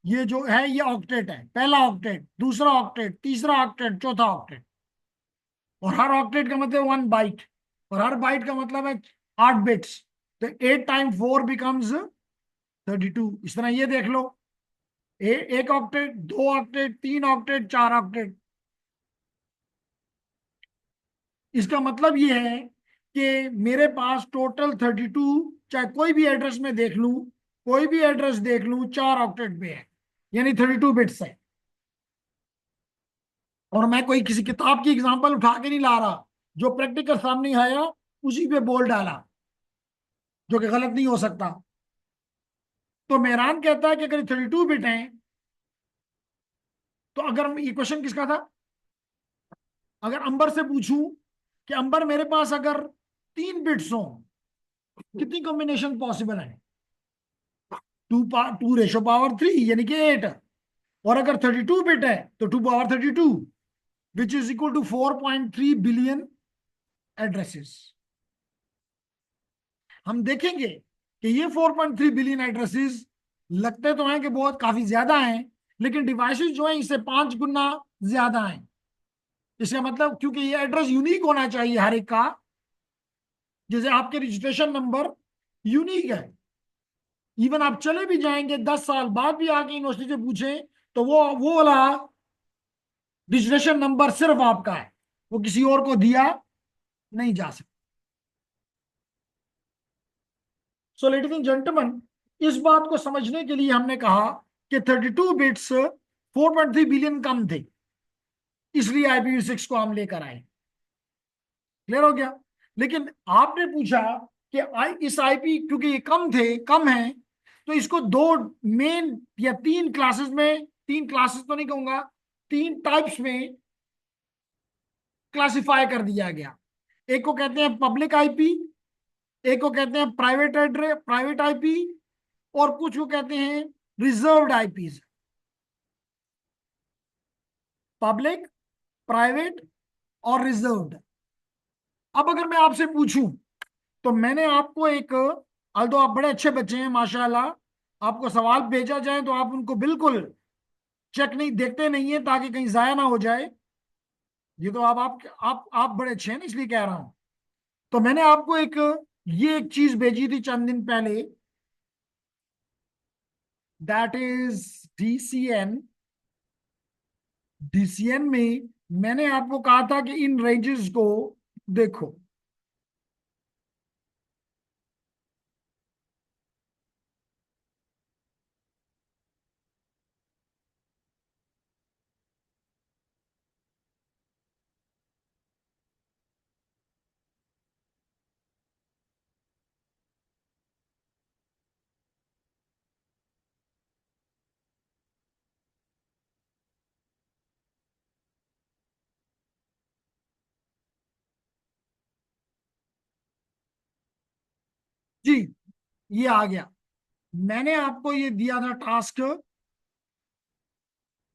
ये जो है ये ऑक्टेट है, पहला ऑक्टेट, दूसरा ऑक्टेट, तीसरा ऑक्टेट, चौथा ऑक्टेट। और हर ऑक्टेट का मतलब 1 बाइट, और हर बाइट का मतलब है 8 बिट्स। तो 8 टाइम 4 बिकम्स 32। इस तरह ये देख लो, एक ऑक्टेट, दो ऑक्टेट, तीन ऑक्टेट, चार ऑक्टेट। इसका मतलब ये है कि मेरे पास टोटल 32, चाहे कोई भी एड्रेस में देख लूं, कोई भी एड्रेस देख लूं, 4 ऑक्टेट पे है, यानी 32 बिट्स है। और मैं कोई किसी किताब की एग्जांपल उठा के नहीं ला रहा, जो प्रैक्टिकल सामने आया उसी पे बोल डाला, जो कि गलत नहीं हो सकता। तो मेहरान कहता है कि अगर 32 बिट है, तो अगर ये क्वेश्चन किसका था, अगर अंबर से पूछूं कि अंबर मेरे पास अगर 3 बिट्स हो, कितनी कॉम्बिनेशन पॉसिबल है? 2 2 रेशो पावर 3 यानी कि 8। और अगर 32 बिट है तो 2 power 32, which is equal to 4.3 billion addresses. हम देखेंगे कि ये 4.3 बिलियन एड्रेसेस लगते तो हैं कि बहुत काफी ज्यादा हैं, लेकिन डिवाइसेस जो हैं इससे 5 गुना ज्यादा हैं। इसका मतलब क्योंकि ये एड्रेस यूनिक होना चाहिए हर एक का, जैसे आपके रजिस्ट्रेशन नंबर यूनिक है। इवन आप चले भी जाएंगे 10 साल बाद भी आके यूनिवर्सिटी से पूछें, तो वो वाला रजिस्ट्रेशन नंबर सिर्फ आपका है, वो किसी और को दिया नहीं जा सकता। सो लेडीज एंड जेंटलमैन, इस बात को समझने के लिए हमने कहा कि 32 बिट्स 4.3 बिलियन कम थे, इसलिए IPv6 को हम लेकर आए। क्लियर हो गया? लेकिन आपने पूछा कि इस आईपी, क्योंकि ये कम थे, कम है, तो इसको दो मेन या तीन क्लासेस में, तीन क्लासेस तो नहीं कहूंगा, तीन टाइप्स में क्लासिफाई कर दिया गया। एक को कहते हैं पब्लिक आईपी, एक को कहते हैं प्राइवेट एड्रेस, प्राइवेट आईपी, और कुछ को कहते हैं रिजर्व्ड आईपीज। पब्लिक, प्राइवेट और रिजर्व्ड। अब अगर मैं आपसे पूछूं, तो मैंने आपको एक, तो आप बड़े अच्छे बच्चे हैं माशाल्लाह, आपको सवाल भेजा जाए तो आप उनको बिल्कुल चेक नहीं, देखते नहीं है ताकि कहीं जाया ना हो जाए। ये तो आप बड़े अच्छे हैं ना, इसलिए कह रहा हूं। तो मैंने आपको एक, ये एक चीज भेजी थी चंद दिन पहले, दैट इज DCN। DCN में मैंने आपको कहा था कि इन रेंजेस को देखो। जी, ये आ गया। मैंने आपको ये दिया था टास्क,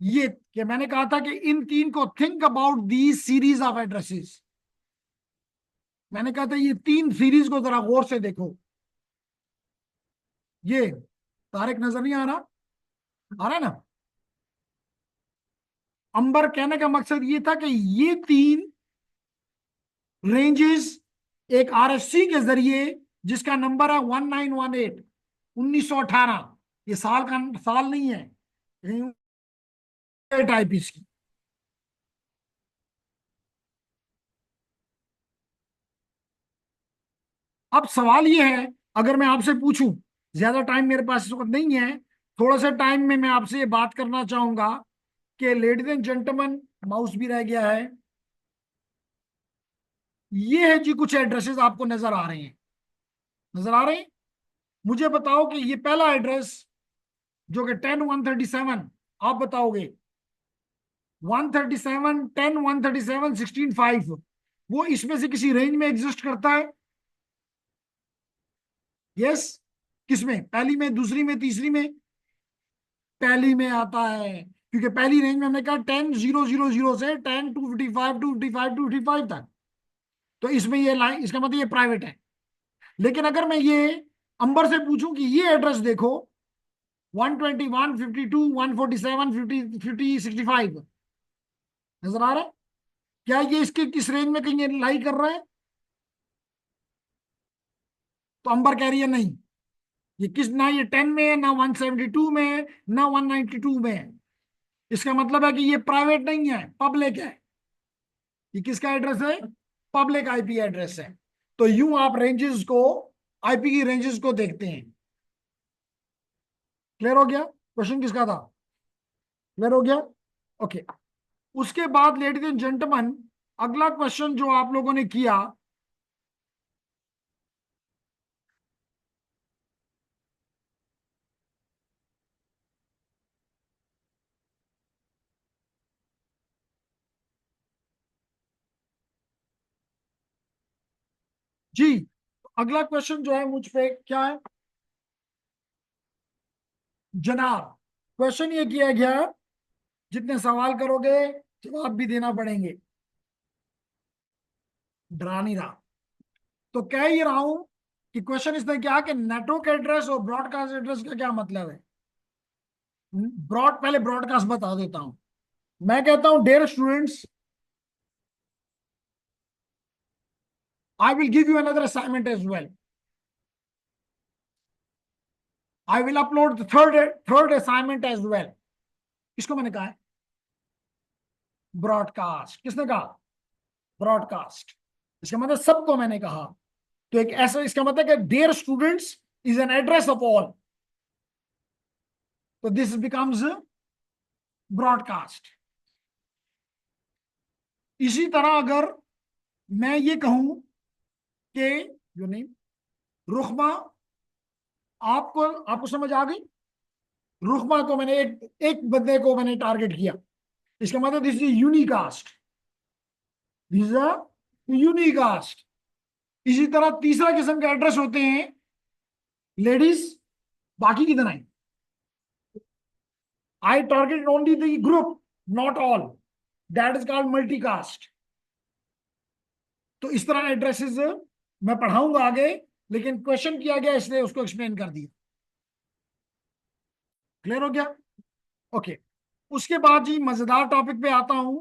ये कि मैंने कहा था कि इन तीन को think about the series of addresses. मैंने कहा था ये तीन सीरीज को जरा गौर से देखो। ये तारिक नजर नहीं आ रहा? आ रहा है ना? अंबर कहने का मकसद ये था कि ये तीन रेंजेस एक आरएससी के जरिए, जिसका नंबर है 1918, 1918, ये साल का साल नहीं है, टाइप इसकी। अब सवाल ये है, अगर मैं आपसे पूछूं, ज्यादा टाइम मेरे पास इस वक्त नहीं है, थोड़ा सा टाइम में मैं आपसे ये बात करना चाहूंगा कि लेडीज एंड जेंटलमैन, माउस भी रह गया है, ये है जी कुछ एड्रेसेस आपको नजर आ रहे हैं, नजर आ रहे हैं? मुझे बताओ कि ये पहला एड्रेस जो कि 10 137, आप बताओगे 137 10 137 16 5, वो इसमें से किसी रेंज में एग्जिस्ट करता है? यस। किसमें? पहली में, दूसरी में, तीसरी में? पहली में आता है, क्योंकि पहली रेंज में हमने कहा 10 0 0 0 से 10 255 255 255 तक। तो इसमें ये लाइन, इसका मतलब ये प्राइवेट है। लेकिन अगर मैं ये अंबर से पूछूं कि ये एड्रेस देखो, 121 52 147 50 50 65, नजर आ रहा है? क्या ये इसके किस रेंज में कहीं लाई कर रहा है? तो अंबर कह रही है नहीं, ये किस, ना ये 10 में है, ना 172 में है, ना 192 में है। इसका मतलब है कि ये प्राइवेट नहीं है, पब्लिक है। ये किसका एड्रेस है? पब्लिक आईपी एड्रेस है। तो यूं आप रेंजेस को, आईपी की रेंजेस को देखते हैं। क्लियर हो गया? क्वेश्चन किसका था? क्लियर हो गया? ओके। उसके बाद लेडीज एंड जेंटलमैन, अगला क्वेश्चन जो आप लोगों ने किया, जी, अगला क्वेश्चन जो है मुझ पे क्या है जनाब? क्वेश्चन ये किया गया, जितने सवाल करोगे जवाब भी देना पड़ेंगे। डरा नहीं रहा, तो कह ही रहा हूं कि क्वेश्चन इसने क्या कि नेटवर्क एड्रेस और ब्रॉडकास्ट एड्रेस का क्या मतलब है। पहले ब्रॉडकास्ट बता देता हूं। मैं कहता हूं dear students, I will give you another assignment as well. I will upload the third assignment as well. किसको मैंने कहा है? ब्रॉडकास्ट। किसने कहा? ब्रॉडकास्ट। इसका मतलब सबको मैंने कहा। तो एक ऐसा, इसका मतलब कि dear students is an address of all, तो दिस बिकम्स ब्रॉडकास्ट। इसी तरह अगर मैं ये कहूं कि जो नहीं, रुखमा, आपको आपको समझ आ गई? रुखमा को मैंने एक एक बंदे को मैंने टारगेट किया, इसका मतलब this is unicast, this is unicast. इसी तरह तीसरा किस्म के एड्रेस होते हैं लेडीज, बाकी की तरह। I target only the group, not all, that is called multicast. तो इस तरह एड्रेसेस मैं पढ़ाऊंगा आगे, लेकिन क्वेश्चन किया गया इसलिए उसको एक्सप्लेन कर दिया। क्लियर हो गया? ओके। उसके बाद जी मजेदार टॉपिक पे आता हूं,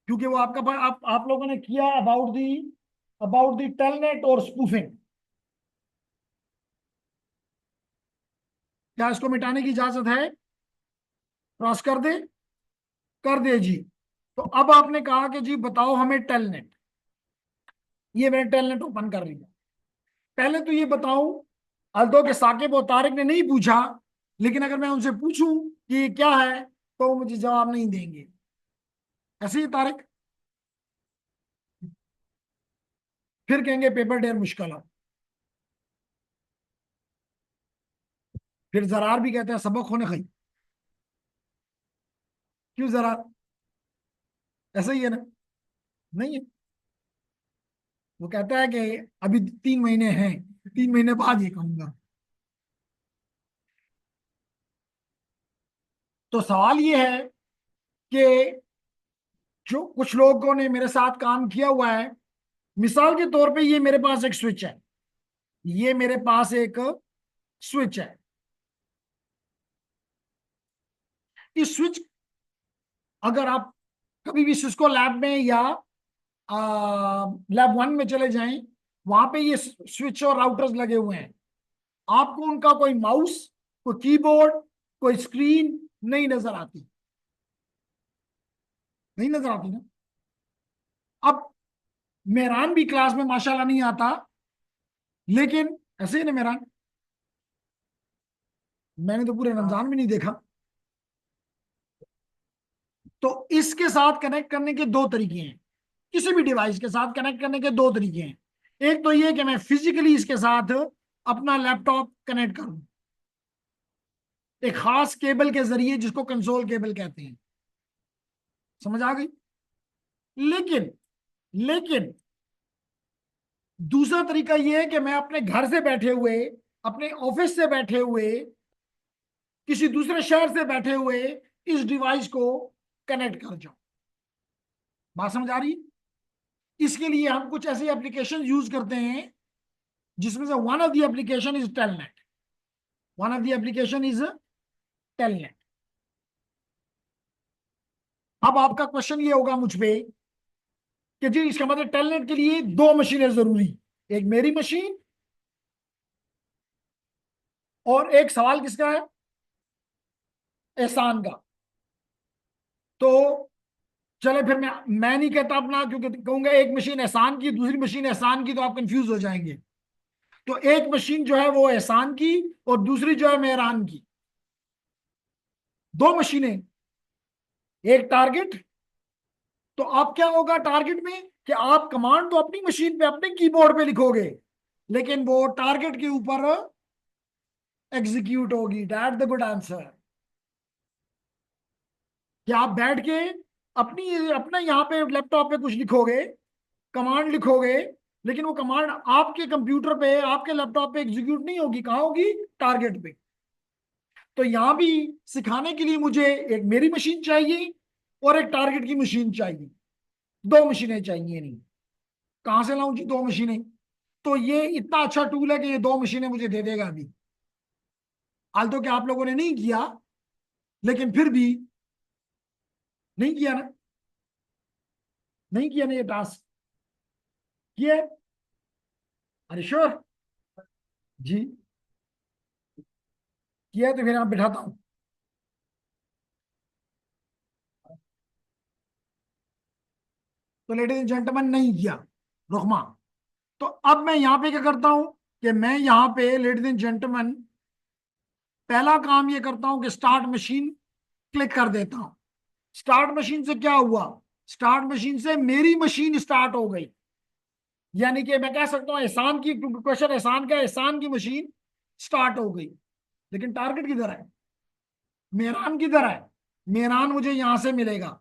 क्योंकि वो आप लोगों ने किया अबाउट दी टेलनेट और स्पूफिंग। क्या इसको मिटाने की इजाजत है? क्रॉस कर दे जी। तो अब आपने कहा कि जी बताओ हमें टेलनेट। ये मैंने टेलनेट ओपन कर लिया। पहले तो ये बताऊं, अल्दो के साकिब और तारिक ने नहीं पूछा, लेकिन अगर मैं उनसे पूछूं कि ये क्या है, तो वो मुझे जवाब नहीं देंगे। ऐसे ही तारिक फिर कहेंगे पेपर ढेर मुश्किल है। फिर जरार भी कहते हैं सबक होने खई। क्यों जरार? ऐसा ही है ना? नहीं है? वो कहता है कि अभी 3 महीने हैं, 3 महीने बाद ये कहूंगा। तो सवाल ये है कि जो कुछ लोगों ने मेरे साथ काम किया हुआ है, मिसाल के तौर पे ये मेरे पास एक स्विच है, ये मेरे पास एक स्विच है। इस स्विच, अगर आप कभी भी सिस्को लैब में या लैब 1 में चले जाएं, वहां पे ये स्विच और राउटर्स लगे हुए हैं। आपको उनका कोई माउस, कोई कीबोर्ड, कोई स्क्रीन नहीं नजर आती, नहीं नजर आती ना। अब मेहरान भी क्लास में माशाल्लाह नहीं आता, लेकिन ऐसे ही ना मेहरान, मैंने तो पूरे रमजान में नहीं देखा। तो इसके साथ कनेक्ट करने के दो तरीके हैं, किसी भी डिवाइस के साथ कनेक्ट करने के दो तरीके हैं। एक तो ये कि मैं फिजिकली इसके साथ अपना लैपटॉप कनेक्ट करूं, एक खास केबल के जरिए, जिसको कंसोल केबल कहते हैं। समझ आ गई? लेकिन लेकिन दूसरा तरीका यह है कि मैं अपने घर से बैठे हुए, अपने ऑफिस से बैठे हुए, किसी दूसरे शहर से बैठे हुए इस डिवाइस को कनेक्ट कर जाऊं। बात समझ आ रही? इसके लिए हम कुछ ऐसी एप्लीकेशन यूज करते हैं, जिसमें से one of the application is telnet. One of the application is telnet. अब आपका क्वेश्चन ये होगा मुझ पे कि जी इसका मतलब टेलनेट के लिए दो मशीनें जरूरी, एक मेरी मशीन और एक सवाल किसका है, एहसान का। तो चले फिर मैं नहीं कहता अपना, क्योंकि कहूंगा एक मशीन एहसान की, दूसरी मशीन एहसान की, तो आप कंफ्यूज हो जाएंगे। तो एक मशीन जो है वो एहसान की और दूसरी जो है मेहरान की। दो मशीनें, एक टारगेट। तो आप क्या होगा टारगेट में कि आप कमांड तो अपनी मशीन पे, अपने कीबोर्ड पे लिखोगे, लेकिन वो टारगेट के ऊपर एग्जीक्यूट होगी। That the good answer. कि आप बैठ के अपनी अपना यहाँ पे लैपटॉप पे कुछ लिखोगे, कमांड लिखोगे, लेकिन वो कमांड आपके कंप्यूटर पे, आपके लैपटॉप पे एग्जीक्यूट नहीं होगी। कहाँ होगी? टारगेट पे। तो यहां भी सिखाने के लिए मुझे एक मेरी मशीन चाहिए और एक टारगेट की मशीन चाहिए। दो मशीनें चाहिए। नहीं, कहां से लाऊं जी दो मशीनें? तो ये इतना अच्छा टूल है कि ये दो मशीनें मुझे दे देगा अभी। हाल तो क्या आप लोगों ने नहीं किया, लेकिन फिर भी नहीं किया ना, नहीं किया ना ये टास्क किया है? अरे श्योर जी, किया है तो फिर आप बिठाता हूं। तो लेडीज एंड जेंटलमैन नहीं किया, रुकमा। तो अब मैं यहां पे क्या करता हूं कि मैं यहां पे लेडीज एंड जेंटलमैन, पहला काम ये करता हूं कि स्टार्ट मशीन क्लिक कर देता हूं। स्टार्ट मशीन से क्या हुआ? स्टार्ट मशीन से मेरी मशीन स्टार्ट हो गई। यानी कि मैं कह सकता हूं एहसान की, क्वेश्चन एहसान का, एहसान की मशीन स्टार्ट हो गई। लेकिन टारगेट किधर है? मेहरान किधर है? मेहरान मुझे यहां से मिलेगा,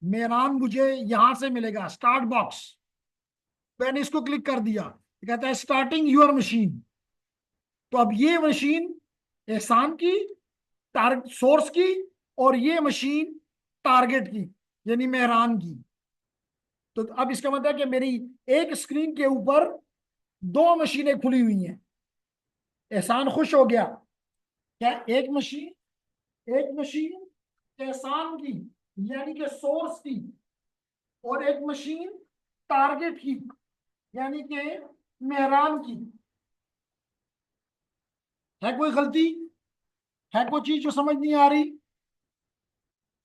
मेहरान मुझे यहां से मिलेगा, स्टार्ट बॉक्स। मैंने इसको क्लिक कर दिया, ये कहता है स्टार्टिंग योर मशीन। तो अब ये मशीन एहसान की, टारगेट सोर्स की, और ये मशीन टारगेट की, यानी मेहरान की। तो अब इसका मतलब है कि मेरी एक स्क्रीन के ऊपर दो मशीनें खुली हुई हैं। एहसान खुश हो गया। क्या? एक मशीन एहसान की, यानी कि सोर्स की, और एक मशीन टारगेट की, यानी कि मेहरान की। है कोई गलती? है कोई चीज जो समझ नहीं आ रही?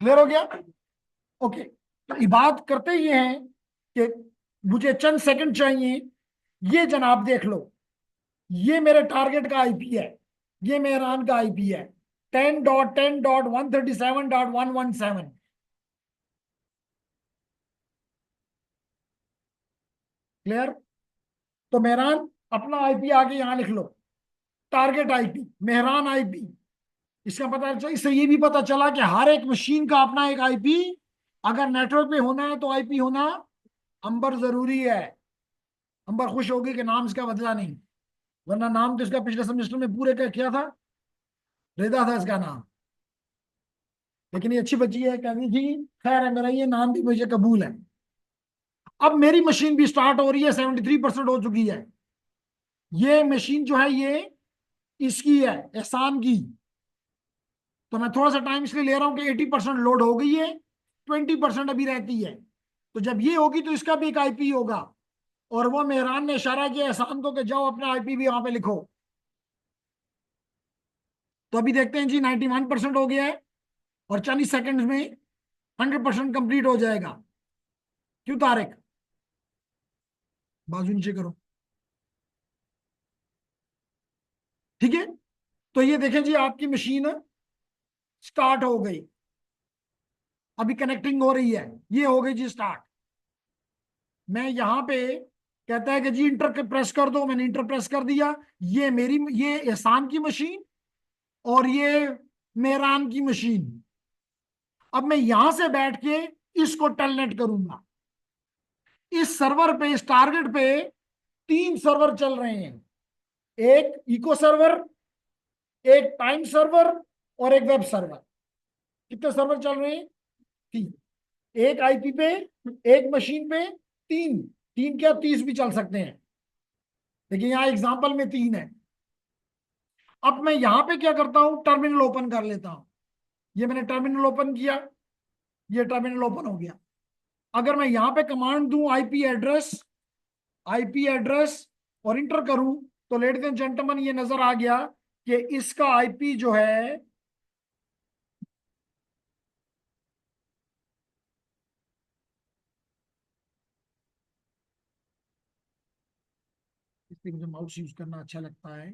क्लियर हो गया? ओके। तो इबादत करते ये हैं कि मुझे चंद सेकंड चाहिए। ये जनाब देख लो, ये मेरे टारगेट का आईपी है, ये मेहरान का आईपी है, 10.10.137.117। क्लियर? तो मेहरान अपना आईपी आगे यहां लिख लो, टारगेट आईपी, मेहरान आईपी। इसका पता चला, इससे ये भी पता चला कि हर एक मशीन का अपना एक आईपी, अगर नेटवर्क पे होना है तो आईपी होना अंबर जरूरी है। अंबर खुश होगी कि नाम इसका बदला नहीं। वरना नाम तो इसका पिछले सेमेस्टर में पूरे का किया था, रेदा था इसका नाम। लेकिन ये अच्छी बच्ची है, कहती थी खैर है, मेरा ये नाम भी मुझे कबूल है। अब मेरी मशीन भी स्टार्ट हो रही है, 73% हो चुकी है। ये मशीन जो है ये इसकी है, एहसान की। तो मैं थोड़ा सा टाइम इसलिए ले रहा हूं कि 80% लोड हो गई है, 20% अभी रहती है। तो जब ये होगी तो इसका भी एक आईपी होगा। और वो मेहरान ने इशारा किया एहसान को कि जाओ अपना आईपी भी वहां पे लिखो। तो अभी देखते हैं जी, 91% हो गया है और 40 सेकंड्स में 100% कंप्लीट हो जाएगा। क्यों तारिक, बाजू नीचे करो। ठीक है, तो ये देखें जी, आपकी मशीन स्टार्ट हो गई, अभी कनेक्टिंग हो रही है, ये हो गई जी स्टार्ट। मैं यहां पे, कहता है कि जी इंटर प्रेस कर दो, मैंने इंटर प्रेस कर दिया। ये मेरी, ये एहसान की मशीन और ये मेहरान की मशीन। अब मैं यहां से बैठ के इसको टेलनेट करूंगा। इस सर्वर पे, इस टारगेट पे 3 सर्वर चल रहे हैं, एक इको सर्वर, एक टाइम सर्वर और एक वेब सर्वर। कितने सर्वर चल रहे हैं? 3। एक आईपी पे, एक मशीन पे 3। 3 क्या 30 भी चल सकते हैं, लेकिन यहां एग्जांपल में 3 है। अब मैं यहां पे क्या करता हूं, टर्मिनल ओपन कर लेता हूं। ये मैंने टर्मिनल ओपन किया, ये टर्मिनल ओपन हो गया। अगर मैं यहां पे कमांड दूं आईपी एड्रेस, आईपी एड्रेस और इंटर करूं, तो लेडीज एंड जेंटलमैन ये नजर आ गया कि इसका आईपी जो है, इसलिए मुझे माउस यूज करना अच्छा लगता है।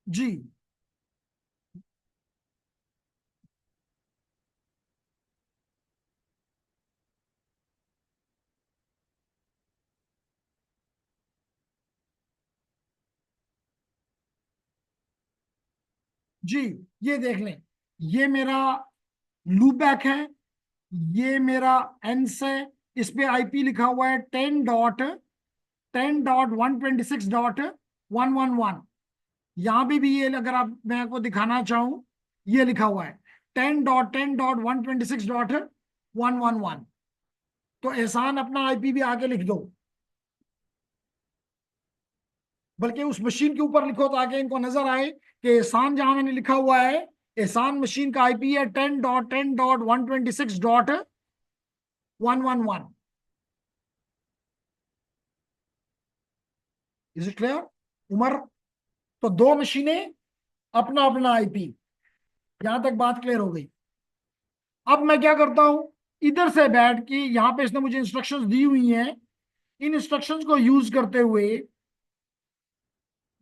जी जी, ये देख लें, ये मेरा लूप बैक है, ये मेरा एंस है। इस पे आईपी लिखा हुआ है 10.10.126.111। यहां पे भी ये, अगर आप, मैं आपको दिखाना चाहूं, ये लिखा हुआ है 10.10.126.111। तो एहसान अपना आईपी भी आके लिख दो, बल्कि उस मशीन के ऊपर लिखो ताकि इनको नजर आए कि एहसान जहां मैंने लिखा हुआ है, एहसान मशीन का आईपी है 10.10.126.111। Is it clear Umar? तो 2 मशीनें, अपना अपना आईपी। यहां तक बात क्लियर हो गई। अब मैं क्या करता हूं, इधर से बैठ के, यहां पे इसने मुझे इंस्ट्रक्शंस दी हुई हैं, इन इंस्ट्रक्शंस को यूज करते हुए,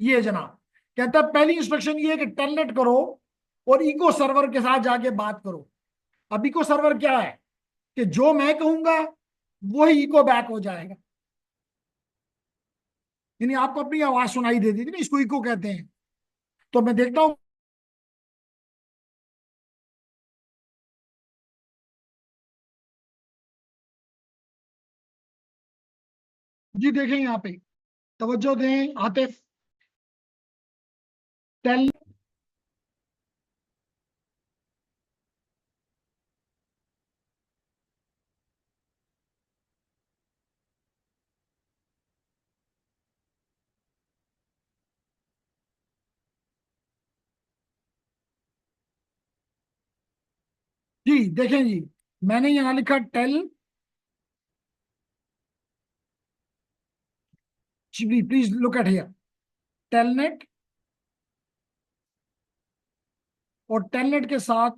ये जनाब कहता है पहली इंस्ट्रक्शन ये है कि टेलनेट करो और इको सर्वर के साथ जाके बात करो। अब इको सर्वर क्या है कि जो मैं कहूंगा वही इको बैक हो जाएगा, यानी आपको अपनी आवाज सुनाई देती थी ना, इसको इको कहते हैं। तो मैं देखता हूं, जी देखें यहाँ पे, तवज्जो दें आतिफ। टेल, जी देखें जी, मैंने यहां लिखा tell, please look at here, telnet. और टेलनेट के साथ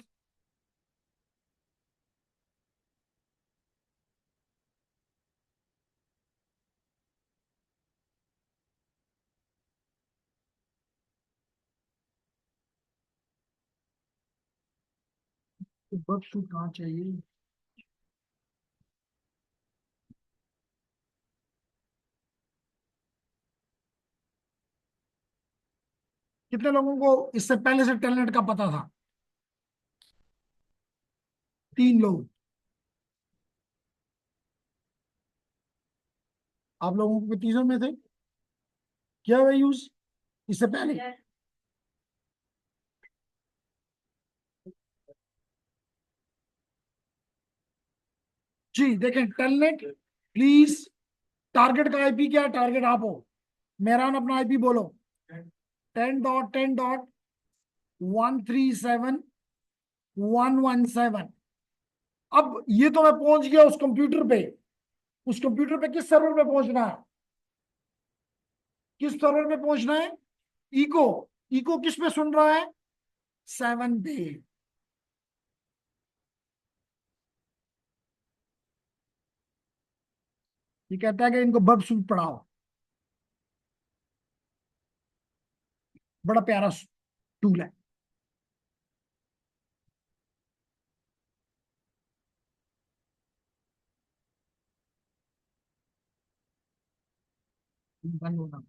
वर्कशूट कहाँ चाहिए? कितने लोगों को इससे पहले से टेलनेट का पता था? 3 लोग। आप लोगों को तीसरों में थे, किया हुआ यूज इससे पहले? जी देखें, टेलनेट प्लीज। टारगेट का आईपी क्या है? टारगेट आप हो, मेहरान अपना आईपी बोलो। 10.10.137.117। अब ये तो मैं पहुंच गया उस कंप्यूटर पे। उस कंप्यूटर पे किस सर्वर पे पहुंचना है? किस सर्वर पे पहुंचना है? इको। इको किस पे सुन रहा है? 7 पे। ये कहता है कि इनको बर्ब सूट पढ़ाओ। बड़ा प्यारा टूल है। बंद होना।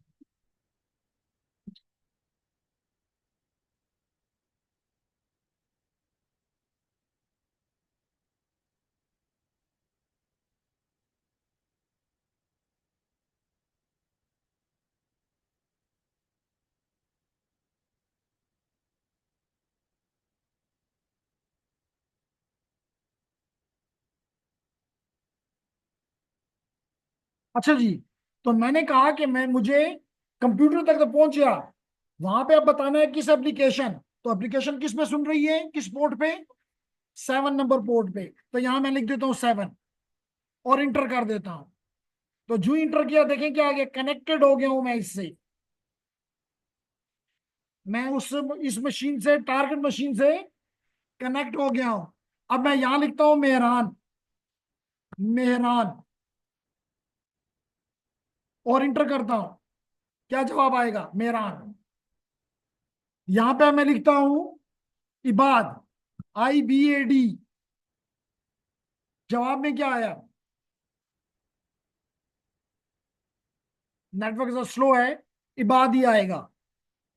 अच्छा जी, तो मैंने कहा कि मैं मुझे कंप्यूटर तक तो पहुंच गया। वहां पे अब बताना है किस एप्लीकेशन। तो एप्लीकेशन किस पे सुन रही है, किस पोर्ट पे? 7 नंबर पोर्ट पे। तो यहां मैं लिख देता हूँ 7 और इंटर कर देता हूँ। तो जो इंटर किया, देखें क्या आ गया? कनेक्टेड हो गया हूं मैं इससे। मैं उस इस मशीन से, टारगेट मशीन से कनेक्ट हो गया हूं। अब मैं यहां लिखता हूं मेहरान। मेहरान और इंटर करता हूं। क्या जवाब आएगा? मेहरान। यहां पे मैं लिखता हूं इबाद। IBAD। जवाब में क्या आया? नेटवर्क जो स्लो है, इबाद ही आएगा।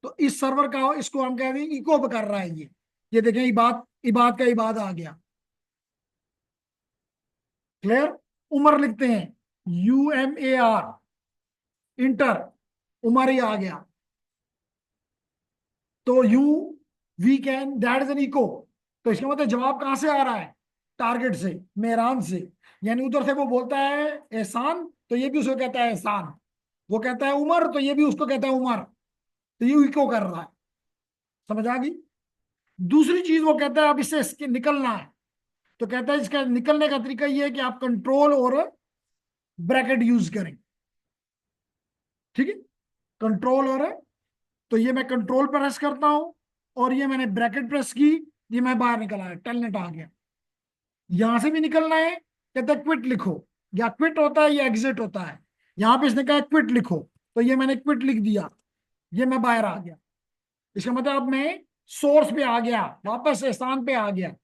तो इस सर्वर का, इसको हम कहते हैं इको कर रहा है ये देखें, इबाद, इबाद का इबाद आ गया। क्लियर? उमर लिखते हैं, UMAR। इंटर। उमर ही आ गया। तो you we can, that is an echo. तो इसका मतलब जवाब कहां से आ रहा है? टारगेट से, मेहरान से। यानी उधर से वो बोलता है एहसान, तो ये भी उसको कहता है एहसान। वो कहता है उमर, तो ये भी उसको कहता है उमर। तो ये इको कर रहा है। समझ आ गई? दूसरी चीज वो कहता है अब इससे इसके निकलना है। तो कहता है इसका निकलने का तरीका ये है कि आप कंट्रोल और ब्रैकेट यूज करें। ठीक है? कंट्रोल और, तो ये मैं कंट्रोल प्रेस करता हूं और ये मैंने ब्रैकेट प्रेस की, ये मैं बाहर निकल आया, टेलनेट आ गया। यहां से भी निकलना है, कहता है क्विट लिखो। या क्विट होता है या एग्जिट होता है। यहां पे इसने कहा क्विट लिखो, तो ये मैंने क्विट लिख दिया। ये मैं बाहर आ गया। इसका मतलब अब मैं सोर्स पे आ गया, वापस स्थान पे आ गया।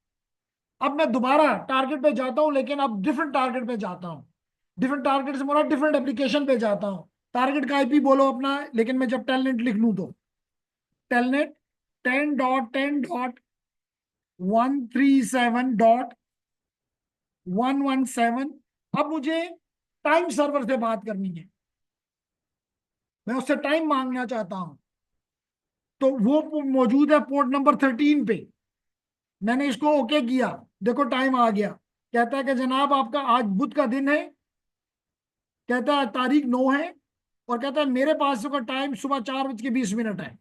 अब मैं दोबारा टारगेट पे जाता हूं, लेकिन अब डिफरेंट टारगेट पे जाता हूं। डिफरेंट टारगेट से मेरा डिफरेंट एप्लीकेशन पे जाता हूं। टारगेट का आईपी बोलो अपना, लेकिन मैं जब टेलनेट लिख लूं तो टेलनेट 10.10.137.117। अब मुझे टाइम सर्वर से बात करनी है, मैं उससे टाइम मांगना चाहता हूं। तो वो मौजूद है पोर्ट नंबर 13 पे। मैंने इसको ओके किया। देखो टाइम आ गया। कहता है कि जनाब आपका आज बुध का दिन है। कहता है तारीख 9 है। और कहता है मेरे पास का टाइम सुबह 4:20 है।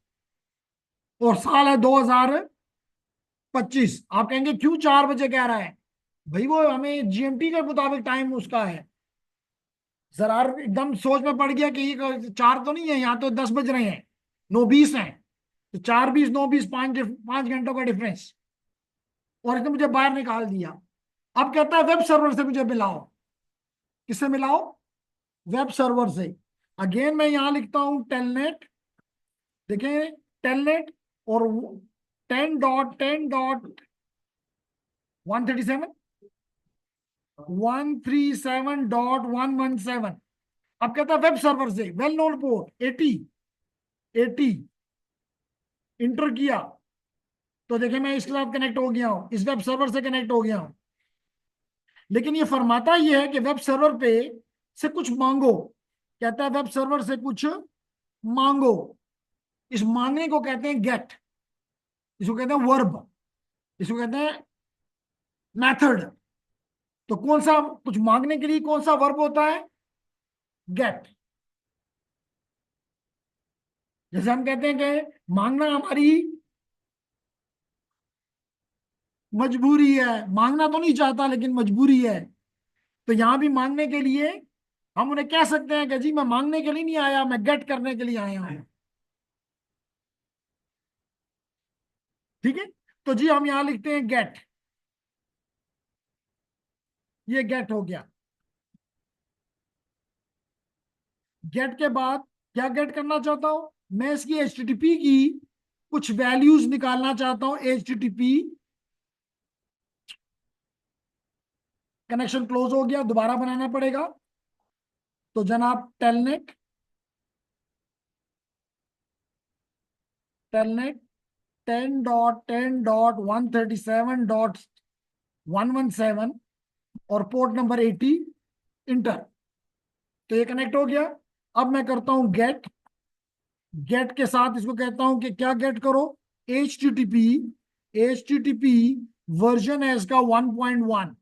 और साल है 2025। आप कहेंगे क्यों 4 बजे कह रहा है? भाई वो हमें GMT के मुताबिक टाइम उसका है। जरा एकदम सोच में पड़ गया कि ये 4 तो नहीं है, यहाँ तो 10 बज रहे हैं, 9:20 है। तो 4:20, 9:20, 5 घंटों का डिफरेंस। और इसने मुझे बाहर निकाल दिया। अब कहता है वेब सर्वर से मुझे मिलाओ। किससे मिलाओ? वेब सर्वर से। अगेन मैं यहां लिखता हूं टेलनेट। देखें, टेलनेट और 10.10.137, 137.117। अब कहता है वेब सर्वर से, वेल नोन पोर्ट 80 इंटर किया। तो देखें मैं इसके साथ कनेक्ट हो गया हूं, इस वेब सर्वर से कनेक्ट हो गया हूं। लेकिन ये फरमाता ये है कि वेब सर्वर पे से कुछ मांगो। कहता है वेब सर्वर से कुछ मांगो। इस मांगने को कहते हैं गेट, इसको कहते हैं वर्ब, इसको कहते हैं मेथड। तो कौन सा, कुछ मांगने के लिए कौन सा वर्ब होता है? गेट। जैसे हम कहते हैं कि मांगना हमारी मजबूरी है, मांगना तो नहीं चाहता लेकिन मजबूरी है। तो यहां भी मांगने के लिए हम उन्हें कह सकते हैं कि जी मैं मांगने के लिए नहीं आया, मैं गेट करने के लिए आया हूं। ठीक है, तो जी हम यहां लिखते हैं गेट, ये गेट हो गया। गेट के बाद क्या गेट करना चाहता हूं? मैं इसकी HTTP की कुछ वैल्यूज निकालना चाहता हूं। HTTP कनेक्शन क्लोज हो गया, दोबारा बनाना पड़ेगा। तो जनाब टेलनेट, टेलनेट 10.10.137.117 और पोर्ट नंबर 80, इंटर। तो ये कनेक्ट हो गया। अब मैं करता हूं गेट, गेट के साथ इसको कहता हूं कि क्या गेट करो? HTTP, HTTP वर्जन है इसका 1.1,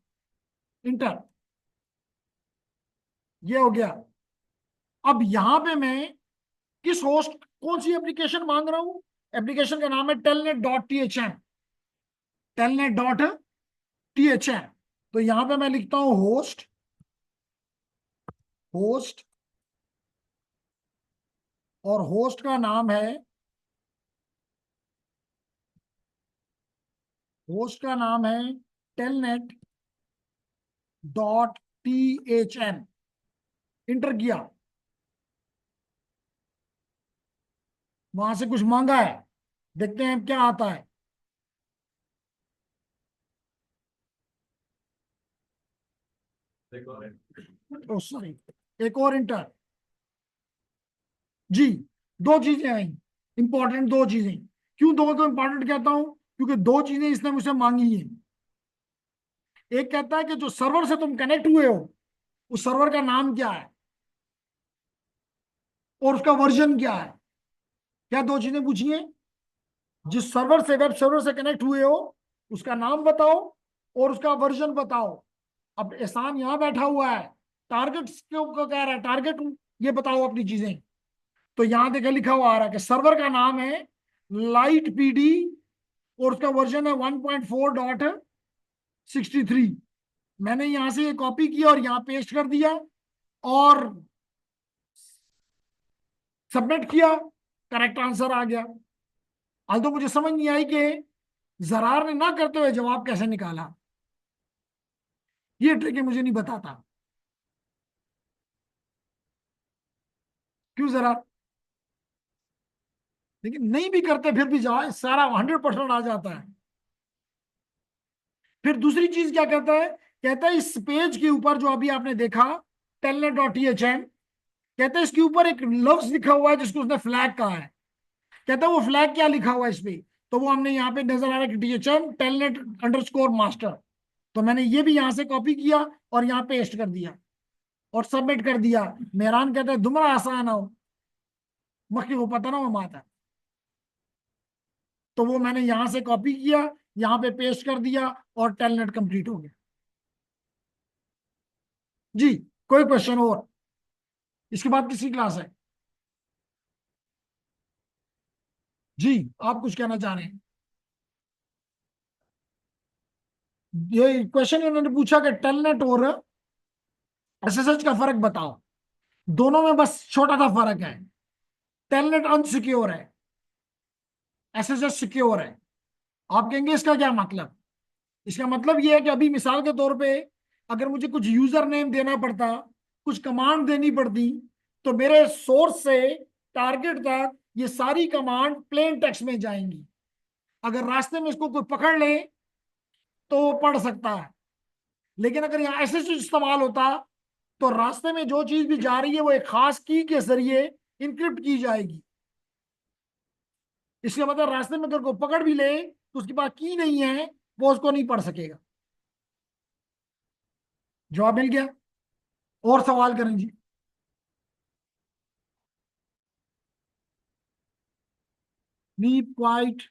इंटर। ये हो गया। अब यहां पे मैं किस होस्ट, कौन सी एप्लीकेशन मांग रहा हूं? एप्लीकेशन का नाम है telnet.thm, telnet.thm। तो यहां पे मैं लिखता हूं होस्ट, होस्ट, और होस्ट का नाम है, होस्ट का नाम है telnet.thm, इंटर किया। वहां से कुछ मांगा है, देखते हैं क्या आता है। देखो ओ सॉरी, एक और इंटर। जी, दो चीजें आई, इंपॉर्टेंट दो चीजें। क्यों दो को इंपॉर्टेंट कहता हूं? क्योंकि दो चीजें इसने मुझसे मांगी हैं। एक कहता है कि जो सर्वर से तुम कनेक्ट हुए हो उस सर्वर का नाम क्या है और उसका वर्जन क्या है। क्या दो चीजें पूछी हैं? जिस सर्वर से, वेब सर्वर से कनेक्ट हुए हो उसका नाम बताओ और उसका वर्जन बताओ। अब एहसान यहां बैठा हुआ है, टारगेट को कह रहा है टारगेट, ये बताओ अपनी चीजें। तो यहां देखे लिखा हुआ आ रहा है कि सर्वर का नाम है लाइट PD और उसका वर्जन है 1.4.63। मैंने यहां से ये कॉपी किया और यहां पेस्ट कर दिया और सबमिट किया, करेक्ट आंसर आ गया। आज तो मुझे समझ नहीं आई कि जरार ने ना करते हुए जवाब कैसे निकाला। ये ट्रिक मुझे नहीं बताता। क्यों जरा, लेकिन नहीं भी करते फिर भी जवाब सारा 100% आ जाता है। फिर दूसरी चीज क्या कहता है? कहता है इस पेज के ऊपर जो अभी आपने देखा telnet.thm, कहता है इसके ऊपर एक लफ्ज लिखा हुआ है जिसको उसने फ्लैग कहा है। कहता है वो फ्लैग क्या लिखा हुआ है इस पे? तो वो हमने यहाँ पे नजर आ रहा है कि THM telnet_master। तो मैंने ये भी यहां से कॉपी किया और यहाँ पेस्ट कर दिया और सबमिट कर दिया। मेहरान कहता है दुमरा आसान हो, मक्खी को पता ना वो माता। तो वो मैंने यहां से कॉपी किया, यहाँ पे पेस्ट कर दिया और टेलनेट कंप्लीट हो गया। जी, कोई क्वेश्चन और? इसके बाद किसकी क्लास है? जी, आप कुछ कहना चाह रहे हैं? ये क्वेश्चन इन्होंने पूछा कि टेलनेट और SSH का फर्क बताओ। दोनों में बस छोटा सा फर्क है, टेलनेट अनसिक्योर है, SSH सिक्योर है। आप कहेंगे इसका क्या मतलब? इसका मतलब ये है कि अभी मिसाल के तौर पे अगर मुझे कुछ यूजर नेम देना पड़ता, कुछ कमांड देनी पड़ती, तो मेरे सोर्स से टारगेट तक ये सारी कमांड प्लेन टेक्स्ट में जाएंगी। अगर रास्ते में इसको कोई पकड़ ले तो वो पढ़ सकता है। लेकिन अगर यहाँ ऐसे चीज इस्तेमाल होता तो रास्ते में जो चीज भी जा रही है वो एक खास की के जरिए इनक्रिप्ट की जाएगी। इसका मतलब रास्ते में अगर कोई पकड़ भी ले तो उसके पास की नहीं है, वो उसको नहीं पढ़ सकेगा। जवाब मिल गया? और सवाल करें जी। कीप क्वाइट,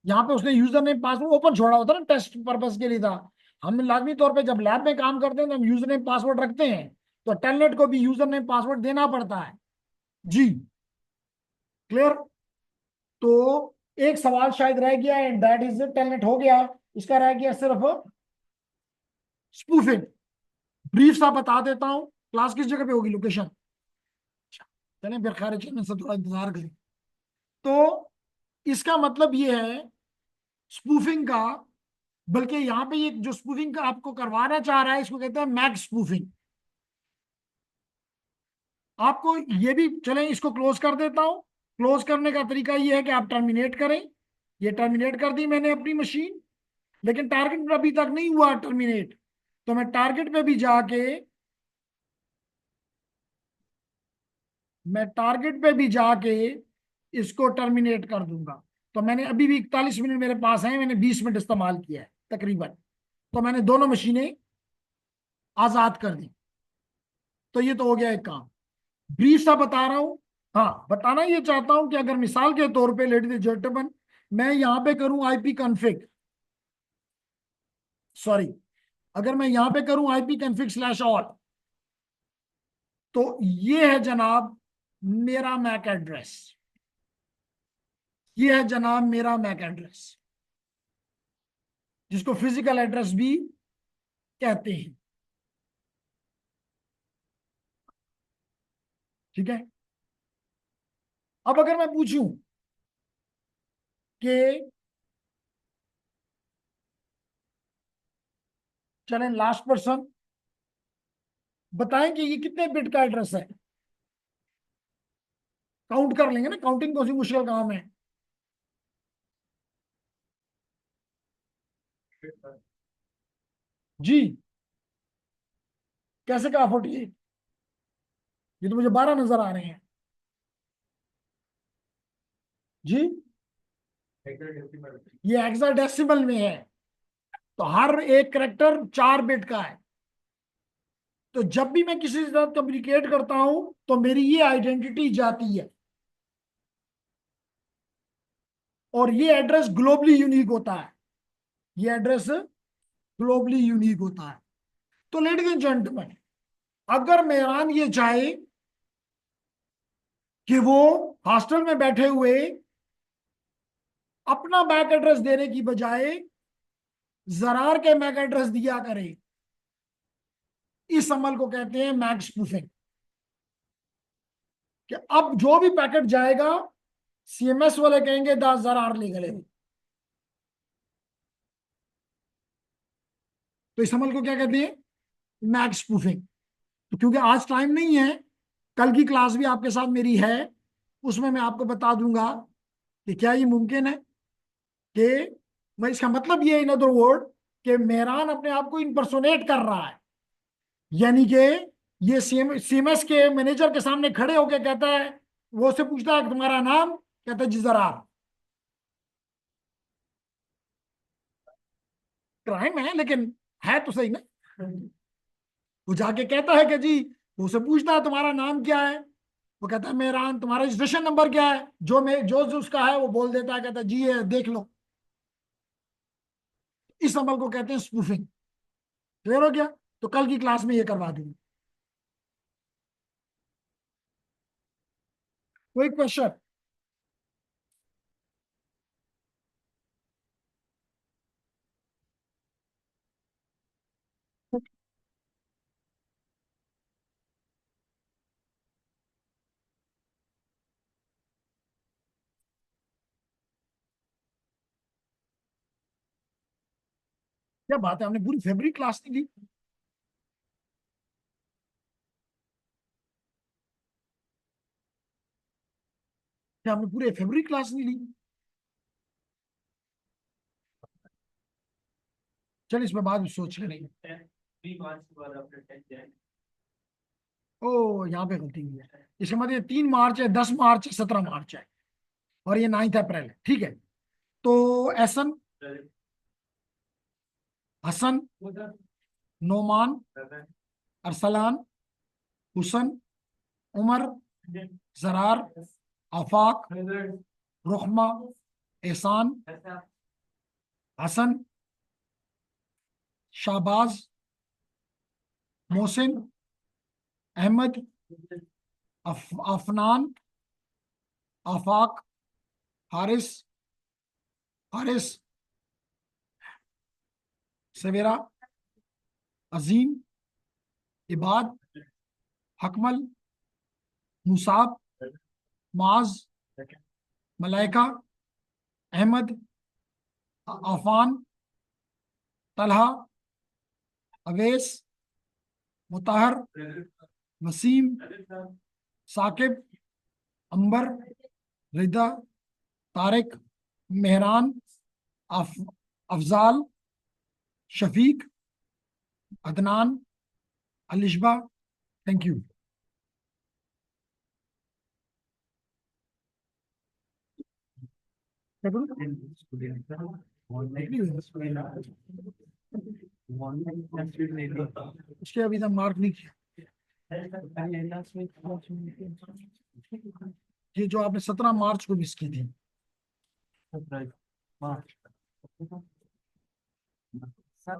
यहाँ पे उसने यूजर नेम पासवर्ड ओपन छोड़ा होता है ना, टेस्ट पर्पस के लिए था। हम लाजमी तौर पे जब लैब में काम करते हैं तो हम यूजर नेम पासवर्ड रखते हैं, तो टेलनेट को भी यूजर नेम पासवर्ड देना पड़ता है। जी, क्लियर। तो एक सवाल शायद रह गया एंड दैट इज टेलनेट हो गया, इसका रह गया सिर्फ स्पूफिंग। ब्रीफ सा बता देता हूं, क्लास किस जगह पे होगी, लोकेशन। चलें फिर खैर चैनल से थोड़ा इंतजार करें। तो इसका मतलब ये है स्पूफिंग का, बल्कि यहाँ पे ये जो स्पूफिंग का आपको करवाना चाह रहा है इसको कहते हैं मैक स्पूफिंग। आपको ये भी, चलें इसको क्लोज कर देता हूं। क्लोज करने का तरीका ये है कि आप टर्मिनेट करें। ये टर्मिनेट कर दी मैंने अपनी मशीन, लेकिन टारगेट अभी तक नहीं हुआ टर्मिनेट, तो मैं टारगेट पे भी जाके, इसको टर्मिनेट कर दूंगा। तो मैंने अभी भी 41 मिनट मेरे पास है, मैंने 20 मिनट इस्तेमाल किया है तकरीबन, तो मैंने दोनों मशीनें आजाद कर दी। तो ये तो हो गया एक काम। ब्रीफ सा बता रहा हूं। हाँ, बताना ये चाहता हूं कि अगर मिसाल के तौर पे लेडीज एंड जेंटलमैन, मैं यहां पे करूं आईपी कॉन्फ़िग, सॉरी, अगर मैं यहां पे करूं आईपी कॉन्फ़िग स्लैश ऑल, तो ये है जनाब मेरा मैक एड्रेस। ये है जनाब मेरा मैक एड्रेस, जिसको फिजिकल एड्रेस भी कहते हैं। ठीक है। अब अगर मैं पूछूं कि चलें लास्ट पर्सन बताएं कि ये कितने बिट का एड्रेस है, काउंट कर लेंगे ना, काउंटिंग कौन सी मुश्किल काम है। जी, कैसे कहा 48? ये तो मुझे 12 नजर आ रहे हैं। जी, ये हेक्साडेसिमल में है, तो हर एक करेक्टर 4 बिट का है। तो जब भी मैं किसी के साथ कम्युनिकेट करता हूं तो मेरी ये आइडेंटिटी जाती है, और ये एड्रेस ग्लोबली यूनिक होता है। ये एड्रेस ग्लोबली यूनिक होता है। तो लेडीज एंड जेंटलमैन, अगर मेहरान ये चाहे कि वो हॉस्टल में बैठे हुए अपना बैक एड्रेस देने की बजाय जरार के मैक एड्रेस दिया करे, इस अमल को कहते हैं मैक स्पूफिंग। कि अब जो भी पैकेट जाएगा सीएमएस वाले कहेंगे 10 जरार ले गए। तो इस अमल को क्या कहते हैं, मैक स्पूफिंग। तो क्योंकि आज टाइम नहीं है, कल की क्लास भी आपके साथ मेरी है, उसमें मैं आपको बता दूंगा कि क्या ये मुमकिन है कि, मैं इसका मतलब ये इन अदर वर्ड, कि मेहरान अपने आप को इम्पर्सोनेट कर रहा है, यानी कि ये सीएमएस के मैनेजर के सामने खड़े होकर कहता है, वो उससे पूछता है तुम्हारा नाम, कहता है जी जरार। क्राइम है लेकिन है तो सही ना। वो जाके कहता है कि जी, वो उसे पूछता है तुम्हारा नाम क्या है, वो कहता है मेहरान। तुम्हारा रजिस्ट्रेशन नंबर क्या है, जो उसका है वो बोल देता है, कहता है जी ये देख लो। इस अमल को कहते हैं स्पूफिंग। क्लियर हो गया? तो कल की क्लास में ये करवा दूंगी। कोई क्वेश्चन? क्या बात है, हमने पूरी फैब्रिक क्लास नहीं ली? क्या हमने पूरे फैब्रिक क्लास नहीं ली? चल इसमें बाद में सोच के नहीं। 3 मार्च के बाद आपने 10 जाए। ओ, यहाँ पे गलती हुई है। इसका मतलब ये 3 मार्च है, 10 मार्च है, 17 मार्च है, और ये 9 अप्रैल है। ठीक है। तो एहसन, हसन, नोमान, अरसलान, हुसन, उमर, जरार, आफाक, रुखमा, एहसान, हसन, शाहबाज, मोहसिन, अहमद, अफनान, आफाक, हारिस, हारिस, सवेरा, अजीम, इबाद, हकमल, मुसाब, माज, मलाइका, अहमद, आफान, तलहा, अवेस, मुताहर, वसीम, साकिब, अंबर, रिदा, तारिक, मेहरान, अफजाल, शफीक, अदनान, अलिशबा। Thank you. उसके अभी तक मार्क नहीं किया। ये जो आपने 17 मार्च को मिस की थी। सर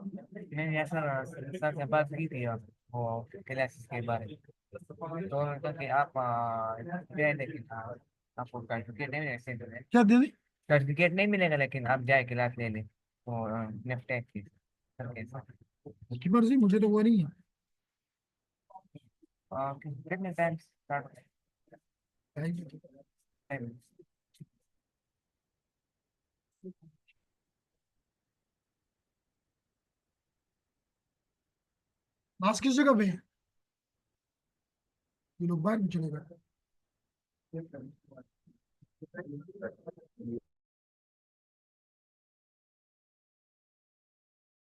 मैंने ऐसा सर से बात की थी वो क्लासेस के बारे में, तो उन्होंने कहा कि आप जाए, लेकिन आपको सर्टिफिकेट नहीं मिलेगा सेंटर में। क्या दे दी? सर्टिफिकेट नहीं मिलेगा, लेकिन आप जाए क्लास ले लें वो नेफ्ट टैग की। सर कैसा? उसकी मर्जी, मुझे तो वो नहीं है। कितने टाइम स्टार्ट टाइम? मास किस जगह पे है? ये लोग बाहर में चले गए।